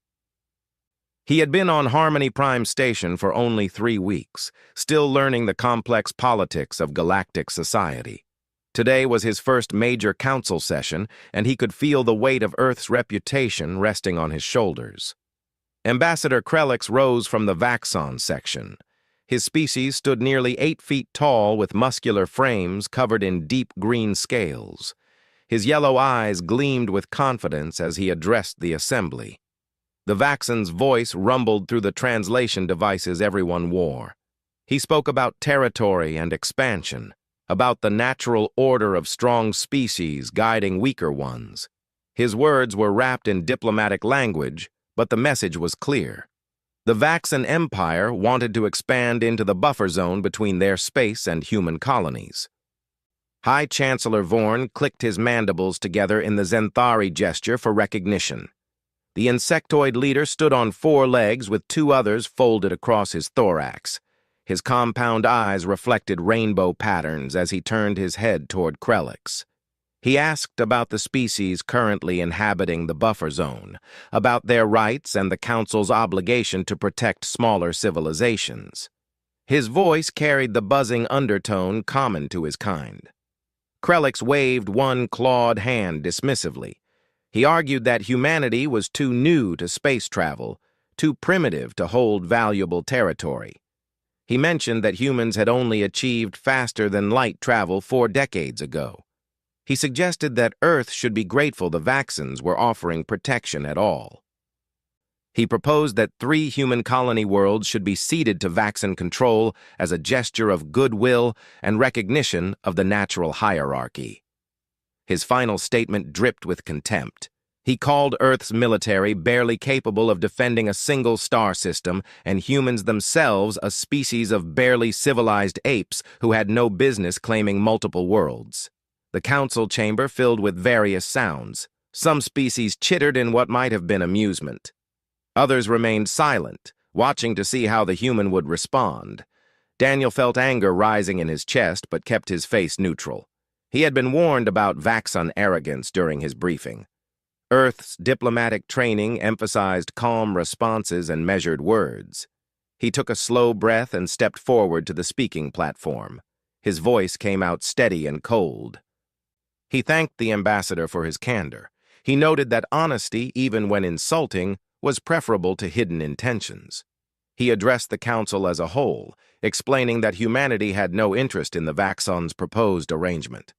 He had been on Harmony Prime Station for only 3 weeks, still learning the complex politics of galactic society. Today was his first major council session, and he could feel the weight of Earth's reputation resting on his shoulders. Ambassador Krelix rose from the Vaxon section. His species stood nearly 8 feet tall with muscular frames covered in deep green scales. His yellow eyes gleamed with confidence as he addressed the assembly. The Vaxon's voice rumbled through the translation devices everyone wore. He spoke about territory and expansion, about the natural order of strong species guiding weaker ones. His words were wrapped in diplomatic language, but the message was clear. The Vaxon Empire wanted to expand into the buffer zone between their space and human colonies. High Chancellor Vorn clicked his mandibles together in the Zenthari gesture for recognition. The insectoid leader stood on 4 legs with 2 others folded across his thorax. His compound eyes reflected rainbow patterns as he turned his head toward Krelix. He asked about the species currently inhabiting the buffer zone, about their rights and the Council's obligation to protect smaller civilizations. His voice carried the buzzing undertone common to his kind. Krelix waved one clawed hand dismissively. He argued that humanity was too new to space travel, too primitive to hold valuable territory. He mentioned that humans had only achieved faster-than-light travel 4 decades ago. He suggested that Earth should be grateful the Vaxons were offering protection at all. He proposed that 3 human colony worlds should be ceded to Vaxon control as a gesture of goodwill and recognition of the natural hierarchy. His final statement dripped with contempt. He called Earth's military barely capable of defending a single star system, and humans themselves a species of barely civilized apes who had no business claiming multiple worlds. The council chamber filled with various sounds. Some species chittered in what might have been amusement. Others remained silent, watching to see how the human would respond. Daniel felt anger rising in his chest but kept his face neutral. He had been warned about Vaxon arrogance during his briefing. Earth's diplomatic training emphasized calm responses and measured words. He took a slow breath and stepped forward to the speaking platform. His voice came out steady and cold. He thanked the ambassador for his candor. He noted that honesty, even when insulting, was preferable to hidden intentions. He addressed the council as a whole, explaining that humanity had no interest in the Vaxon's proposed arrangement.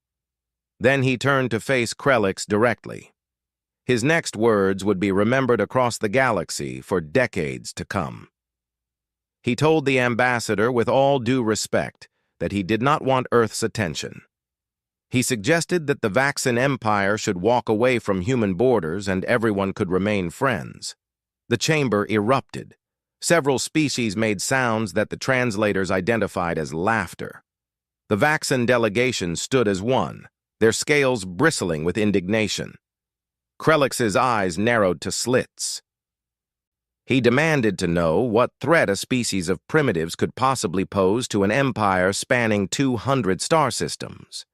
Then he turned to face Krelix directly. His next words would be remembered across the galaxy for decades to come. He told the ambassador with all due respect that he did not want Earth's attention. He suggested that the Vaxan Empire should walk away from human borders and everyone could remain friends. The chamber erupted. Several species made sounds that the translators identified as laughter. The Vaxan delegation stood as one, their scales bristling with indignation. Krelix's eyes narrowed to slits. He demanded to know what threat a species of primitives could possibly pose to an empire spanning 200 star systems.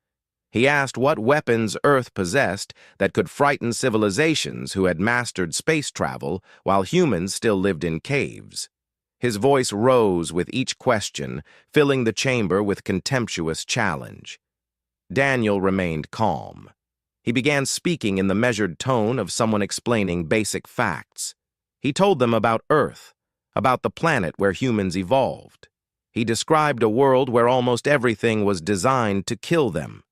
He asked what weapons Earth possessed that could frighten civilizations who had mastered space travel while humans still lived in caves. His voice rose with each question, filling the chamber with contemptuous challenge. Daniel remained calm. He began speaking in the measured tone of someone explaining basic facts. He told them about Earth, about the planet where humans evolved. He described a world where almost everything was designed to kill them.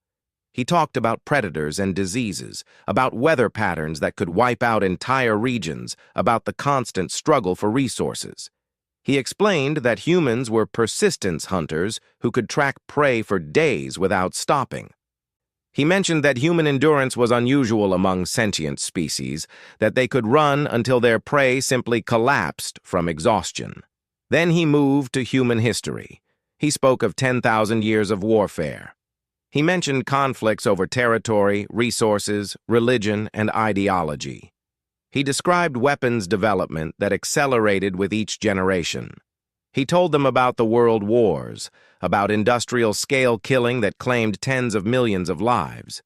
He talked about predators and diseases, about weather patterns that could wipe out entire regions, about the constant struggle for resources. He explained that humans were persistence hunters who could track prey for days without stopping. He mentioned that human endurance was unusual among sentient species, that they could run until their prey simply collapsed from exhaustion. Then he moved to human history. He spoke of 10,000 years of warfare. He mentioned conflicts over territory, resources, religion, and ideology. He described weapons development that accelerated with each generation. He told them about the world wars, about industrial-scale killing that claimed tens of millions of lives.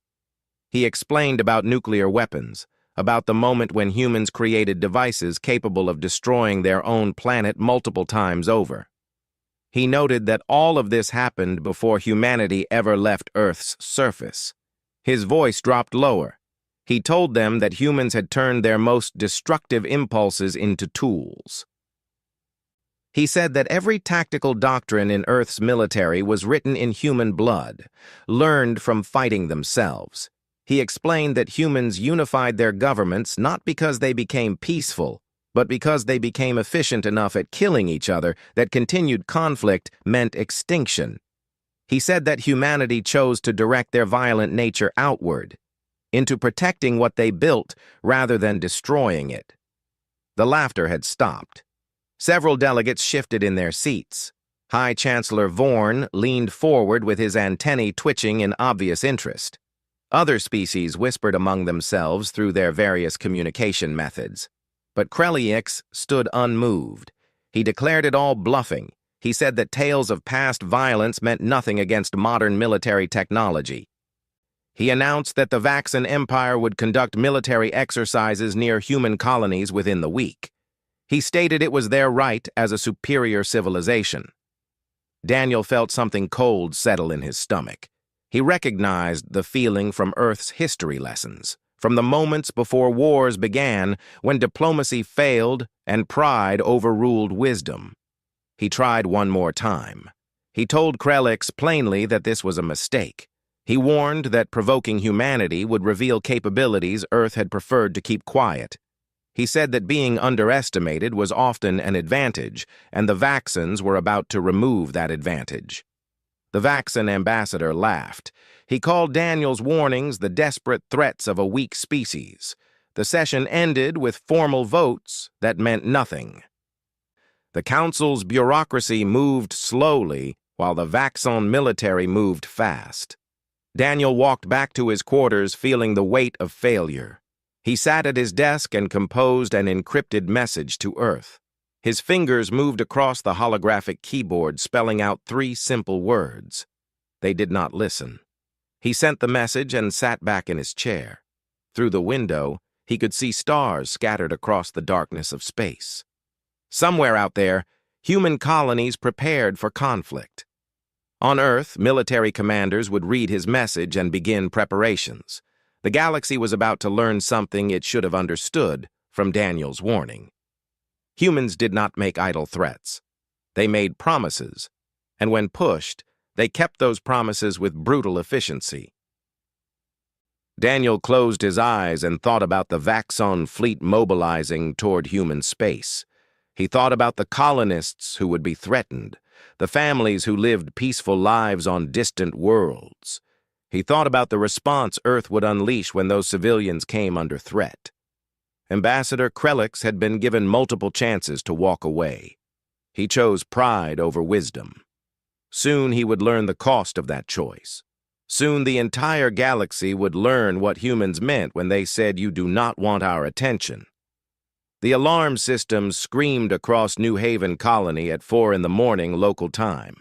He explained about nuclear weapons, about the moment when humans created devices capable of destroying their own planet multiple times over. He noted that all of this happened before humanity ever left Earth's surface. His voice dropped lower. He told them that humans had turned their most destructive impulses into tools. He said that every tactical doctrine in Earth's military was written in human blood, learned from fighting themselves. He explained that humans unified their governments not because they became peaceful, but because they became efficient enough at killing each other that continued conflict meant extinction. He said that humanity chose to direct their violent nature outward, into protecting what they built rather than destroying it. The laughter had stopped. Several delegates shifted in their seats. High Chancellor Vorn leaned forward with his antennae twitching in obvious interest. Other species whispered among themselves through their various communication methods. But Krelix stood unmoved. He declared it all bluffing. He said that tales of past violence meant nothing against modern military technology. He announced that the Vaxan Empire would conduct military exercises near human colonies within the week. He stated it was their right as a superior civilization. Daniel felt something cold settle in his stomach. He recognized the feeling from Earth's history lessons, from the moments before wars began when diplomacy failed and pride overruled wisdom. He tried one more time. He told Krelix plainly that this was a mistake. He warned that provoking humanity would reveal capabilities Earth had preferred to keep quiet. He said that being underestimated was often an advantage, and the Vaxans were about to remove that advantage. The Vaxan ambassador laughed. He called Daniel's warnings the desperate threats of a weak species. The session ended with formal votes that meant nothing. The council's bureaucracy moved slowly, while the Vaxan military moved fast. Daniel walked back to his quarters feeling the weight of failure. He sat at his desk and composed an encrypted message to Earth. His fingers moved across the holographic keyboard, spelling out 3 simple words. They did not listen. He sent the message and sat back in his chair. Through the window, he could see stars scattered across the darkness of space. Somewhere out there, human colonies prepared for conflict. On Earth, military commanders would read his message and begin preparations. The galaxy was about to learn something it should have understood from Daniel's warning. Humans did not make idle threats. They made promises, and when pushed, they kept those promises with brutal efficiency. Daniel closed his eyes and thought about the Vaxan fleet mobilizing toward human space. He thought about the colonists who would be threatened, the families who lived peaceful lives on distant worlds. He thought about the response Earth would unleash when those civilians came under threat. Ambassador Krelix had been given multiple chances to walk away. He chose pride over wisdom. Soon he would learn the cost of that choice. Soon the entire galaxy would learn what humans meant when they said, "You do not want our attention." The alarm system screamed across New Haven Colony at 4 in the morning local time.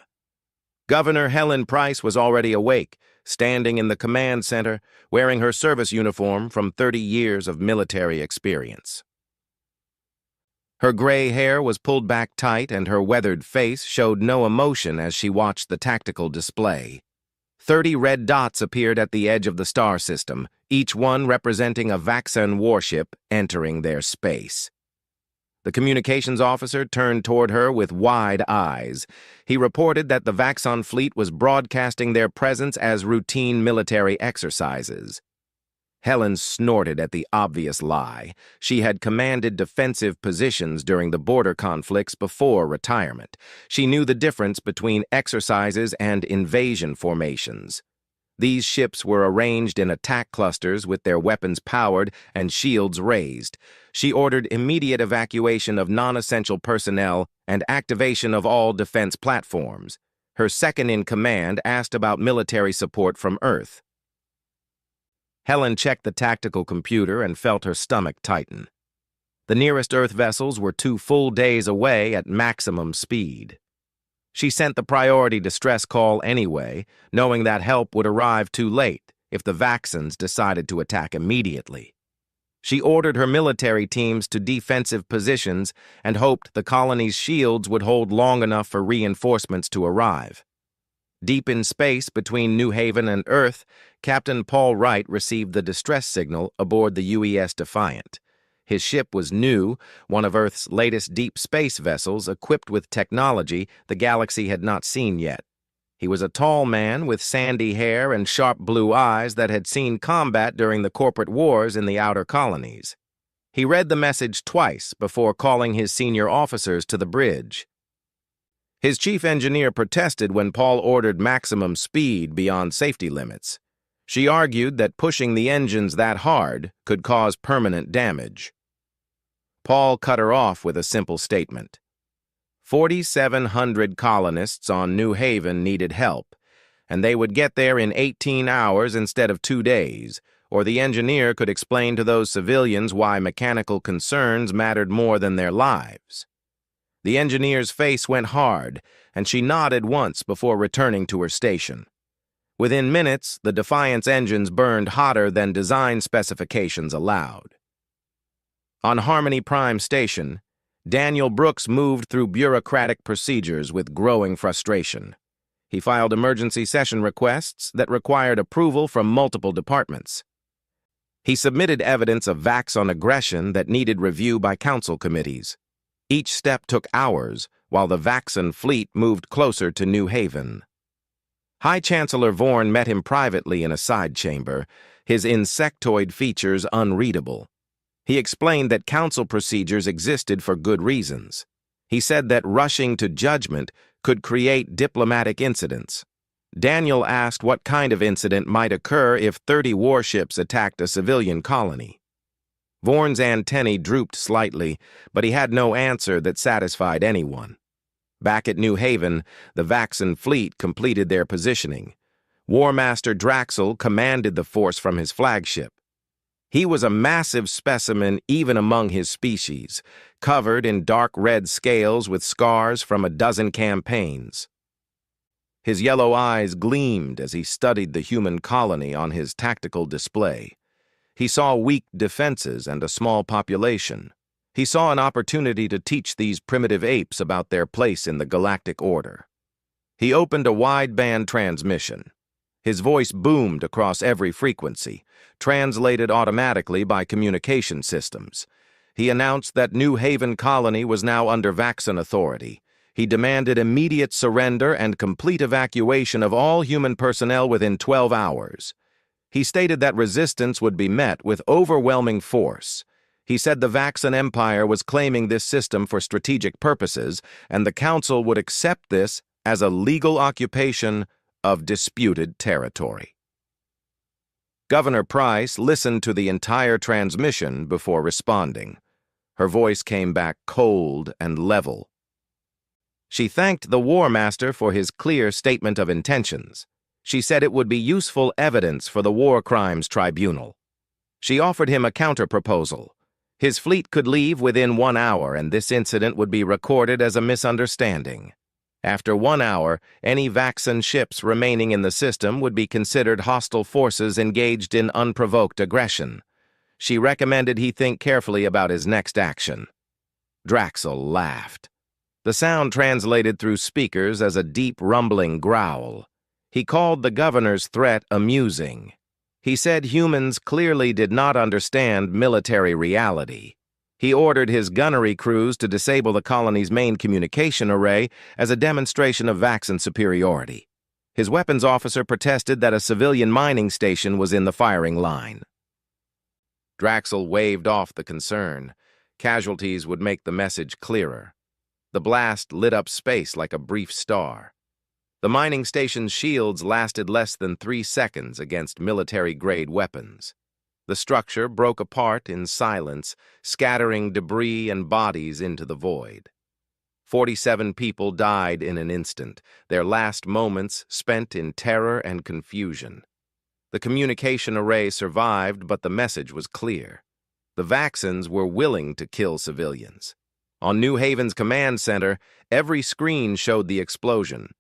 Governor Helen Price was already awake, standing in the command center, wearing her service uniform from 30 years of military experience. Her gray hair was pulled back tight and her weathered face showed no emotion as she watched the tactical display. 30 red dots appeared at the edge of the star system, each one representing a Vaxan warship entering their space. The communications officer turned toward her with wide eyes. He reported that the Vaxan fleet was broadcasting their presence as routine military exercises. Helen snorted at the obvious lie. She had commanded defensive positions during the border conflicts before retirement. She knew the difference between exercises and invasion formations. These ships were arranged in attack clusters with their weapons powered and shields raised. She ordered immediate evacuation of non-essential personnel and activation of all defense platforms. Her second-in-command asked about military support from Earth. Helen checked the tactical computer and felt her stomach tighten. The nearest Earth vessels were 2 full days away at maximum speed. She sent the priority distress call anyway, knowing that help would arrive too late if the Vaxans decided to attack immediately. She ordered her military teams to defensive positions and hoped the colony's shields would hold long enough for reinforcements to arrive. Deep in space between New Haven and Earth, Captain Paul Wright received the distress signal aboard the UES Defiant. His ship was new, one of Earth's latest deep space vessels equipped with technology the galaxy had not seen yet. He was a tall man with sandy hair and sharp blue eyes that had seen combat during the corporate wars in the outer colonies. He read the message twice before calling his senior officers to the bridge. His chief engineer protested when Paul ordered maximum speed beyond safety limits. She argued that pushing the engines that hard could cause permanent damage. Paul cut her off with a simple statement. 4,700 colonists on New Haven needed help, and they would get there in 18 hours instead of 2 days, or the engineer could explain to those civilians why mechanical concerns mattered more than their lives. The engineer's face went hard, and she nodded once before returning to her station. Within minutes, the Defiant's engines burned hotter than design specifications allowed. On Harmony Prime Station, Daniel Brooks moved through bureaucratic procedures with growing frustration. He filed emergency session requests that required approval from multiple departments. He submitted evidence of Vaxan aggression that needed review by council committees. Each step took hours, while the Vaxan fleet moved closer to New Haven. High Chancellor Vorn met him privately in a side chamber, his insectoid features unreadable. He explained that council procedures existed for good reasons. He said that rushing to judgment could create diplomatic incidents. Daniel asked what kind of incident might occur if 30 warships attacked a civilian colony. Vorn's antennae drooped slightly, but he had no answer that satisfied anyone. Back at New Haven, the Vaxan fleet completed their positioning. War Master Draxel commanded the force from his flagship. He was a massive specimen even among his species, covered in dark red scales with scars from a dozen campaigns. His yellow eyes gleamed as he studied the human colony on his tactical display. He saw weak defenses and a small population. He saw an opportunity to teach these primitive apes about their place in the galactic order. He opened a wideband transmission. His voice boomed across every frequency, translated automatically by communication systems. He announced that New Haven Colony was now under Vaxan authority. He demanded immediate surrender and complete evacuation of all human personnel within 12 hours. He stated that resistance would be met with overwhelming force. He said the Vaxan Empire was claiming this system for strategic purposes, and the Council would accept this as a legal occupation of disputed territory. Governor Price listened to the entire transmission before responding. Her voice came back cold and level. She thanked the War Master for his clear statement of intentions. She said it would be useful evidence for the War Crimes Tribunal. She offered him a counter-proposal. His fleet could leave within 1 hour, and this incident would be recorded as a misunderstanding. After 1 hour, any Vaxxan ships remaining in the system would be considered hostile forces engaged in unprovoked aggression. She recommended he think carefully about his next action. Draxel laughed. The sound translated through speakers as a deep, rumbling growl. He called the governor's threat amusing. He said humans clearly did not understand military reality. He ordered his gunnery crews to disable the colony's main communication array as a demonstration of Vaxxan superiority. His weapons officer protested that a civilian mining station was in the firing line. Draxel waved off the concern. Casualties would make the message clearer. The blast lit up space like a brief star. The mining station's shields lasted less than 3 seconds against military-grade weapons. The structure broke apart in silence, scattering debris and bodies into the void. 47 people died in an instant, their last moments spent in terror and confusion. The communication array survived, but the message was clear. The Vaxxans were willing to kill civilians. On New Haven's command center, every screen showed the explosion.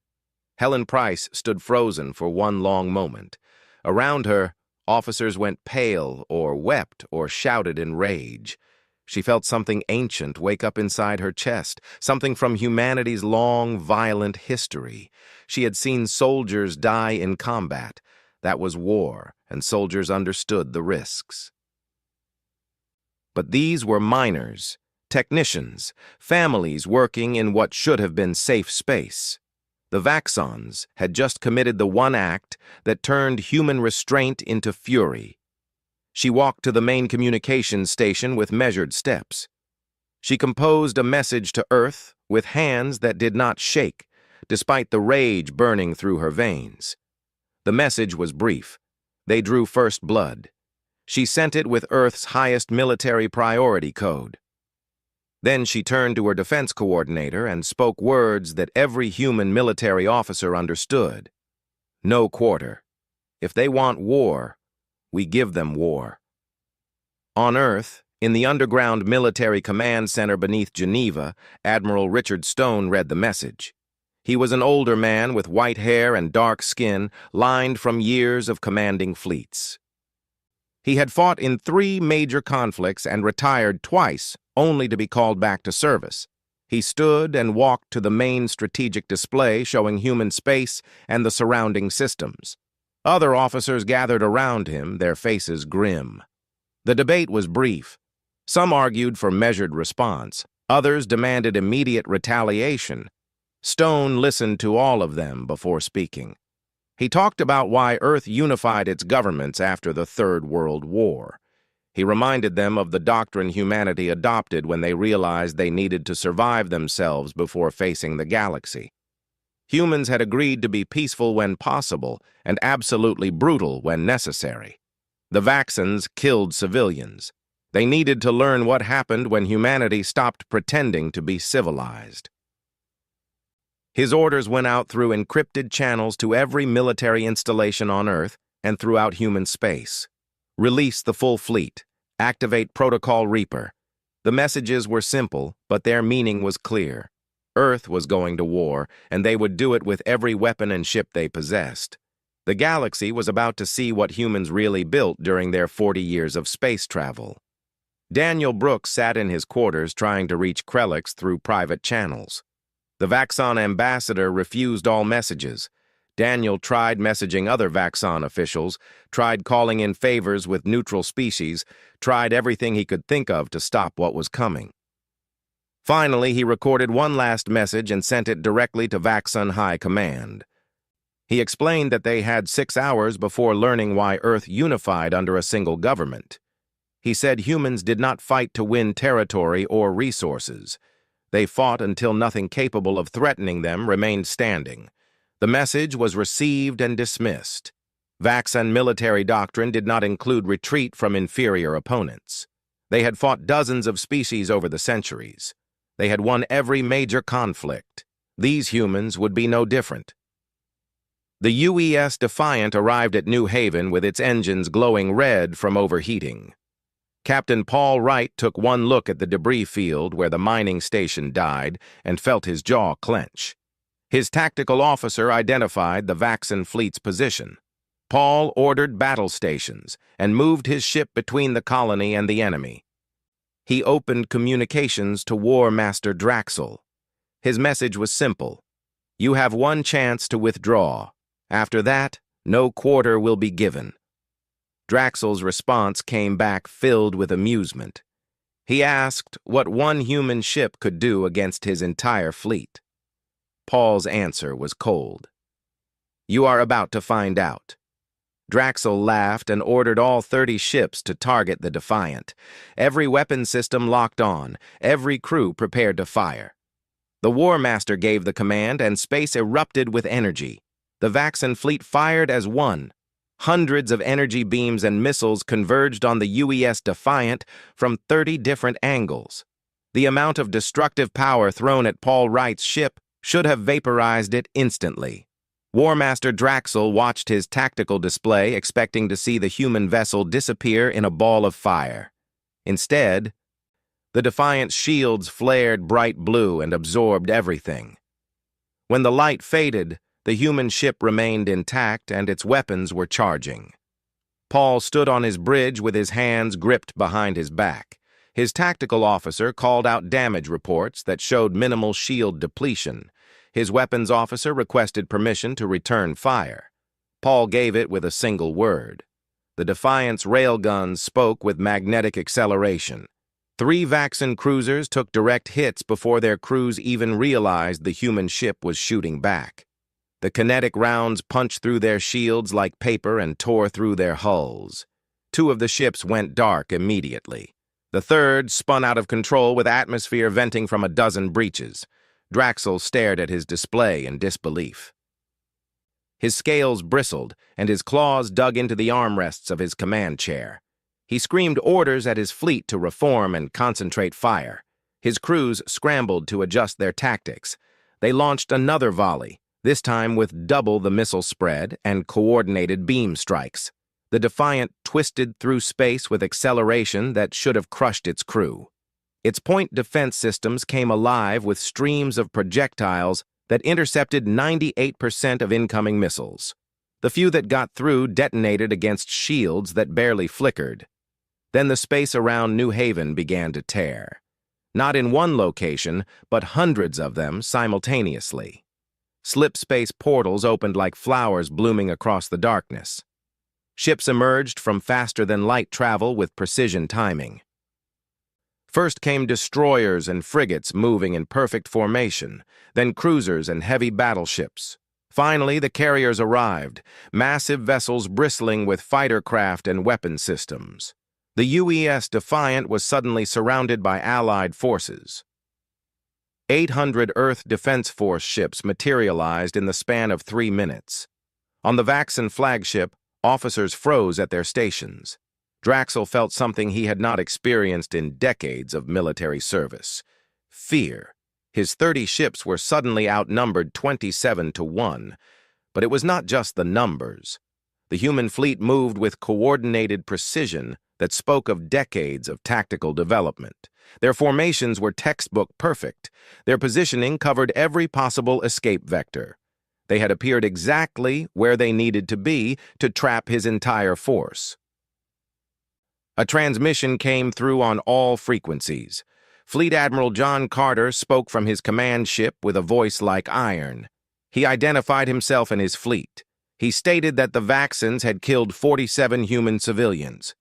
Helen Price stood frozen for one long moment. Around her, officers went pale or wept or shouted in rage. She felt something ancient wake up inside her chest, something from humanity's long, violent history. She had seen soldiers die in combat. That was war, and soldiers understood the risks. But these were miners, technicians, families working in what should have been safe space. The Vaxxans had just committed the one act that turned human restraint into fury. She walked to the main communications station with measured steps. She composed a message to Earth with hands that did not shake, despite the rage burning through her veins. The message was brief. They drew first blood. She sent it with Earth's highest military priority code. Then she turned to her defense coordinator and spoke words that every human military officer understood. No quarter. If they want war, we give them war. On Earth, in the underground military command center beneath Geneva, Admiral Richard Stone read the message. He was an older man with white hair and dark skin, lined from years of commanding fleets. He had fought in 3 major conflicts and retired twice, only to be called back to service. He stood and walked to the main strategic display showing human space and the surrounding systems. Other officers gathered around him, their faces grim. The debate was brief. Some argued for measured response. Others demanded immediate retaliation. Stone listened to all of them before speaking. He talked about why Earth unified its governments after the Third World War. He reminded them of the doctrine humanity adopted when they realized they needed to survive themselves before facing the galaxy. Humans had agreed to be peaceful when possible and absolutely brutal when necessary. The Vaxxans killed civilians. They needed to learn what happened when humanity stopped pretending to be civilized. His orders went out through encrypted channels to every military installation on Earth and throughout human space. Release the full fleet. Activate Protocol Reaper. The messages were simple, but their meaning was clear. Earth was going to war, and they would do it with every weapon and ship they possessed. The galaxy was about to see what humans really built during their 40 years of space travel. Daniel Brooks sat in his quarters trying to reach Krellix through private channels. The Vaxxan ambassador refused all messages. Daniel tried messaging other Vaxxan officials, tried calling in favors with neutral species, tried everything he could think of to stop what was coming. Finally, he recorded one last message and sent it directly to Vaxxan High Command. He explained that they had 6 hours before learning why Earth unified under a single government. He said humans did not fight to win territory or resources. They fought until nothing capable of threatening them remained standing. The message was received and dismissed. Vaxan military doctrine did not include retreat from inferior opponents. They had fought dozens of species over the centuries. They had won every major conflict. These humans would be no different. The UES Defiant arrived at New Haven with its engines glowing red from overheating. Captain Paul Wright took one look at the debris field where the mining station died and felt his jaw clench. His tactical officer identified the Vaxan fleet's position. Paul ordered battle stations and moved his ship between the colony and the enemy. He opened communications to War Master Draxel. His message was simple. You have one chance to withdraw. After that, no quarter will be given. Draxel's response came back filled with amusement. He asked what one human ship could do against his entire fleet. Paul's answer was cold. You are about to find out. Draxel laughed and ordered all 30 ships to target the Defiant. Every weapon system locked on, every crew prepared to fire. The War Master gave the command and space erupted with energy. The Vaxan fleet fired as one. Hundreds of energy beams and missiles converged on the UES Defiant from 30 different angles. The amount of destructive power thrown at Paul Wright's ship should have vaporized it instantly. War Master Draxel watched his tactical display, expecting to see the human vessel disappear in a ball of fire. Instead, the Defiant's shields flared bright blue and absorbed everything. When the light faded, the human ship remained intact and its weapons were charging. Paul stood on his bridge with his hands gripped behind his back. His tactical officer called out damage reports that showed minimal shield depletion. His weapons officer requested permission to return fire. Paul gave it with a single word. The Defiant's railguns spoke with magnetic acceleration. 3 Vaxan cruisers took direct hits before their crews even realized the human ship was shooting back. The kinetic rounds punched through their shields like paper and tore through their hulls. 2 of the ships went dark immediately. The third spun out of control with atmosphere venting from a dozen breaches. Draxel stared at his display in disbelief. His scales bristled, and his claws dug into the armrests of his command chair. He screamed orders at his fleet to reform and concentrate fire. His crews scrambled to adjust their tactics. They launched another volley, this time with double the missile spread and coordinated beam strikes. The Defiant twisted through space with acceleration that should have crushed its crew. Its point defense systems came alive with streams of projectiles that intercepted 98% of incoming missiles. The few that got through detonated against shields that barely flickered. Then the space around New Haven began to tear. Not in one location, but hundreds of them simultaneously. Slip-space portals opened like flowers blooming across the darkness. Ships emerged from faster-than-light travel with precision timing. First came destroyers and frigates moving in perfect formation, then cruisers and heavy battleships. Finally, the carriers arrived, massive vessels bristling with fighter craft and weapon systems. The UES Defiant was suddenly surrounded by Allied forces. 800 Earth Defense Force ships materialized in the span of 3 minutes. On the Vaxan flagship, officers froze at their stations. Draxel felt something he had not experienced in decades of military service. Fear. His 30 ships were suddenly outnumbered 27-1. But it was not just the numbers. The human fleet moved with coordinated precision that spoke of decades of tactical development. Their formations were textbook perfect. Their positioning covered every possible escape vector. They had appeared exactly where they needed to be to trap his entire force. A transmission came through on all frequencies. Fleet Admiral John Carter spoke from his command ship with a voice like iron. He identified himself and his fleet. He stated that the Vaxans had killed 47 human civilians.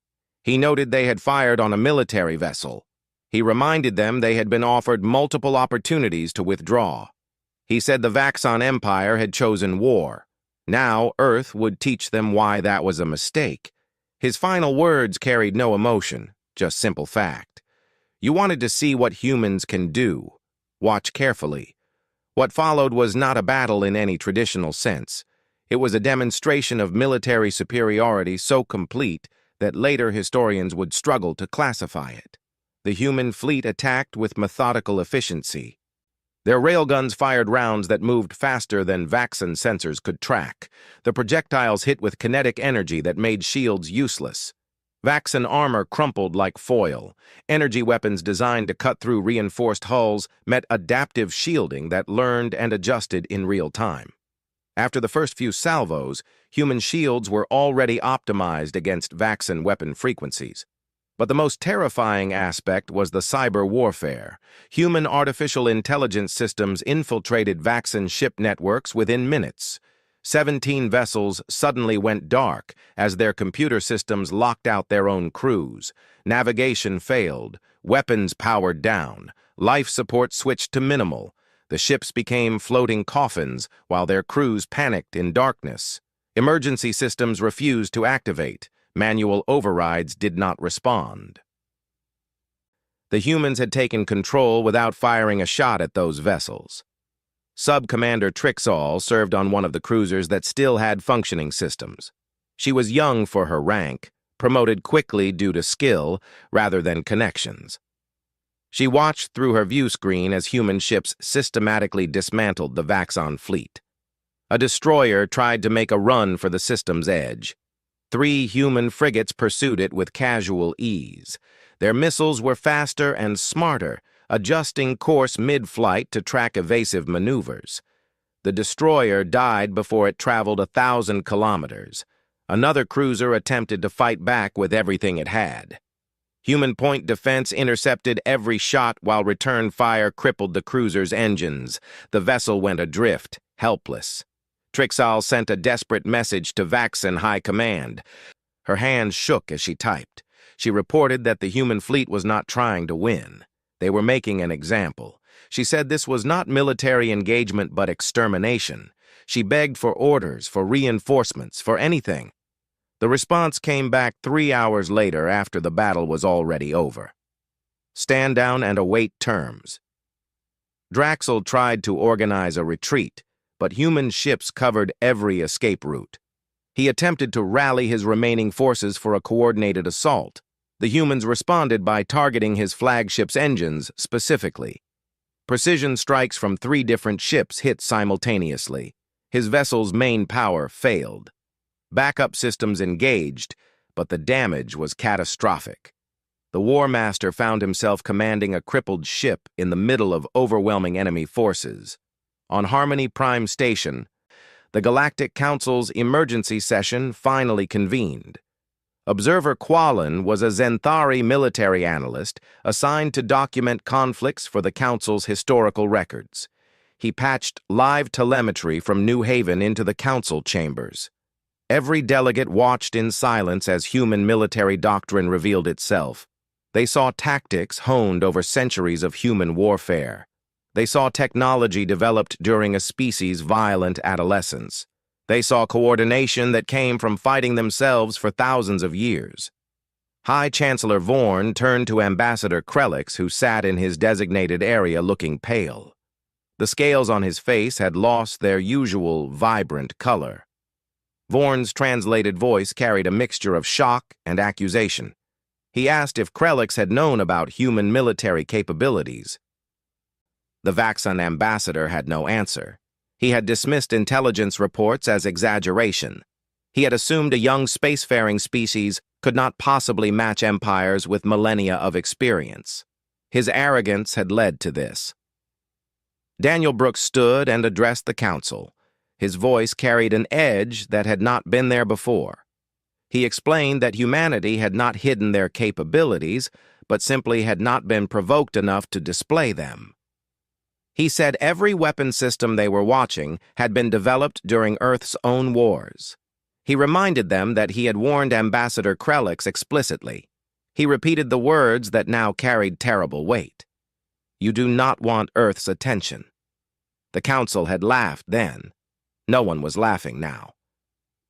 He noted they had fired on a military vessel. He reminded them they had been offered multiple opportunities to withdraw. He said the Vaxan Empire had chosen war. Now Earth would teach them why that was a mistake. His final words carried no emotion, just simple fact. You wanted to see what humans can do. Watch carefully. What followed was not a battle in any traditional sense. It was a demonstration of military superiority so complete that later historians would struggle to classify it. The human fleet attacked with methodical efficiency. Their railguns fired rounds that moved faster than Vaxxon sensors could track. The projectiles hit with kinetic energy that made shields useless. Vaxxon armor crumpled like foil. Energy weapons designed to cut through reinforced hulls met adaptive shielding that learned and adjusted in real time. After the first few salvos, human shields were already optimized against Vaxxon weapon frequencies. But the most terrifying aspect was the cyber warfare. Human artificial intelligence systems infiltrated Vaxxon ship networks within minutes. 17 vessels suddenly went dark as their computer systems locked out their own crews. Navigation failed, weapons powered down, life support switched to minimal. The ships became floating coffins while their crews panicked in darkness. Emergency systems refused to activate. Manual overrides did not respond. The humans had taken control without firing a shot at those vessels. Sub-Commander Trixall served on one of the cruisers that still had functioning systems. She was young for her rank, promoted quickly due to skill rather than connections. She watched through her view screen as human ships systematically dismantled the Vaxxon fleet. A destroyer tried to make a run for the system's edge. 3 human frigates pursued it with casual ease. Their missiles were faster and smarter, adjusting course mid-flight to track evasive maneuvers. The destroyer died before it traveled 1,000 kilometers. Another cruiser attempted to fight back with everything it had. Human point defense intercepted every shot while return fire crippled the cruiser's engines. The vessel went adrift, helpless. Trixall sent a desperate message to Vaxxon High Command. Her hands shook as she typed. She reported that the human fleet was not trying to win. They were making an example. She said this was not military engagement but extermination. She begged for orders, for reinforcements, for anything. The response came back 3 hours later after the battle was already over. Stand down and await terms. Draxel tried to organize a retreat, but human ships covered every escape route. He attempted to rally his remaining forces for a coordinated assault. The humans responded by targeting his flagship's engines specifically. Precision strikes from 3 different ships hit simultaneously. His vessel's main power failed. Backup systems engaged, but the damage was catastrophic. The War Master found himself commanding a crippled ship in the middle of overwhelming enemy forces. On Harmony Prime Station, the Galactic Council's emergency session finally convened. Observer Quallen was a Zenthari military analyst assigned to document conflicts for the Council's historical records. He patched live telemetry from New Haven into the Council chambers. Every delegate watched in silence as human military doctrine revealed itself. They saw tactics honed over centuries of human warfare. They saw technology developed during a species' violent adolescence. They saw coordination that came from fighting themselves for thousands of years. High Chancellor Vorn turned to Ambassador Krelix, who sat in his designated area looking pale. The scales on his face had lost their usual vibrant color. Vorn's translated voice carried a mixture of shock and accusation. He asked if Krelix had known about human military capabilities. The Vaxxon ambassador had no answer. He had dismissed intelligence reports as exaggeration. He had assumed a young spacefaring species could not possibly match empires with millennia of experience. His arrogance had led to this. Daniel Brooks stood and addressed the council. His voice carried an edge that had not been there before. He explained that humanity had not hidden their capabilities, but simply had not been provoked enough to display them. He said every weapon system they were watching had been developed during Earth's own wars. He reminded them that he had warned Ambassador Krelix explicitly. He repeated the words that now carried terrible weight. You do not want Earth's attention. The council had laughed then. No one was laughing now.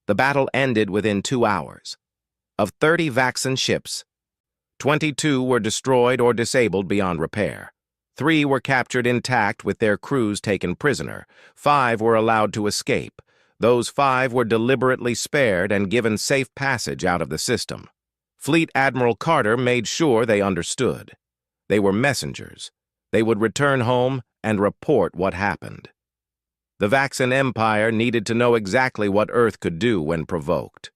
The battle ended within 2 hours. Of 30 Vaxxon ships, 22 were destroyed or disabled beyond repair. 3 were captured intact with their crews taken prisoner. 5 were allowed to escape. Those 5 were deliberately spared and given safe passage out of the system. Fleet Admiral Carter made sure they understood. They were messengers. They would return home and report what happened. The Vaxan Empire needed to know exactly what Earth could do when provoked.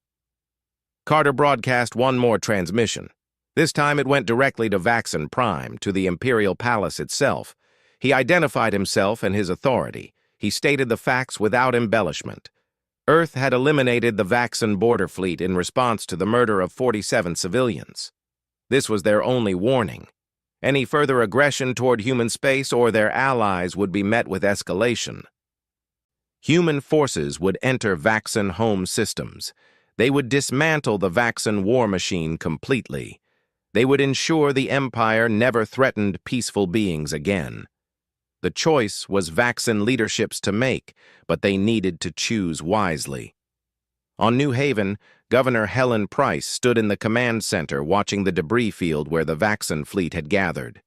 Carter broadcast one more transmission. This time it went directly to Vaxan Prime, to the Imperial Palace itself. He identified himself and his authority. He stated the facts without embellishment. Earth had eliminated the Vaxan border fleet in response to the murder of 47 civilians. This was their only warning. Any further aggression toward human space or their allies would be met with escalation. Human forces would enter Vaxan home systems. They would dismantle the Vaxan war machine completely. They would ensure the Empire never threatened peaceful beings again. The choice was Vaxan leadership's to make, but they needed to choose wisely. On New Haven, Governor Helen Price stood in the command center watching the debris field where the Vaxan fleet had gathered.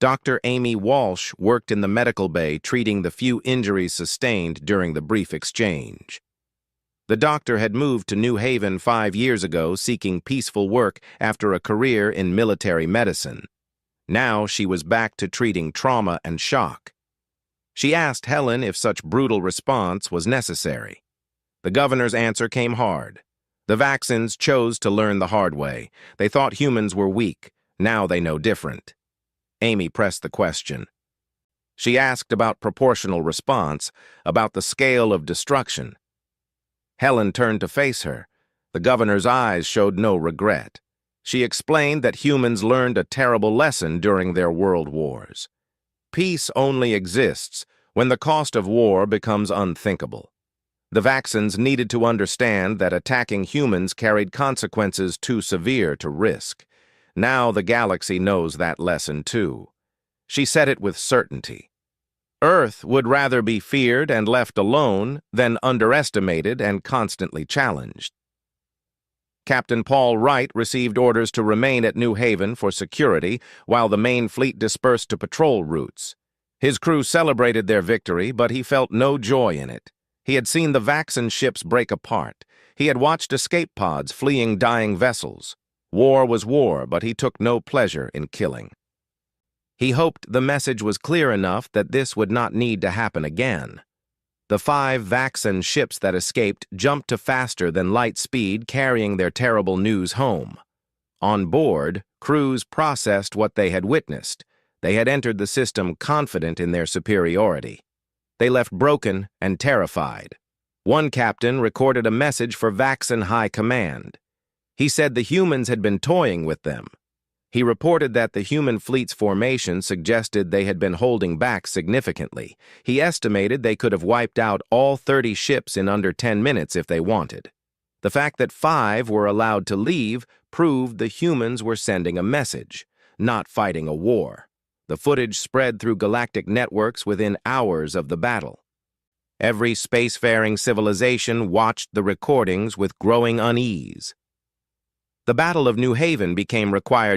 Dr. Amy Walsh worked in the medical bay treating the few injuries sustained during the brief exchange. The doctor had moved to New Haven 5 years ago seeking peaceful work after a career in military medicine. Now she was back to treating trauma and shock. She asked Helen if such brutal response was necessary. The governor's answer came hard. The Vaxans chose to learn the hard way. They thought humans were weak. Now they know different. Amy pressed the question. She asked about proportional response, about the scale of destruction. Helen turned to face her. The governor's eyes showed no regret. She explained that humans learned a terrible lesson during their world wars. Peace only exists when the cost of war becomes unthinkable. The Vaxans needed to understand that attacking humans carried consequences too severe to risk. Now the galaxy knows that lesson too. She said it with certainty. Earth would rather be feared and left alone than underestimated and constantly challenged. Captain Paul Wright received orders to remain at New Haven for security while the main fleet dispersed to patrol routes. His crew celebrated their victory, but he felt no joy in it. He had seen the Vaxan ships break apart. He had watched escape pods fleeing dying vessels. War was war, but he took no pleasure in killing. He hoped the message was clear enough that this would not need to happen again. The 5 Vaxan ships that escaped jumped to faster than light speed, carrying their terrible news home. On board, crews processed what they had witnessed. They had entered the system confident in their superiority. They left broken and terrified. One captain recorded a message for Vaxan High Command. He said the humans had been toying with them. He reported that the human fleet's formation suggested they had been holding back significantly. He estimated they could have wiped out all 30 ships in under 10 minutes if they wanted. The fact that 5 were allowed to leave proved the humans were sending a message, not fighting a war. The footage spread through galactic networks within hours of the battle. Every spacefaring civilization watched the recordings with growing unease. The Battle of New Haven became required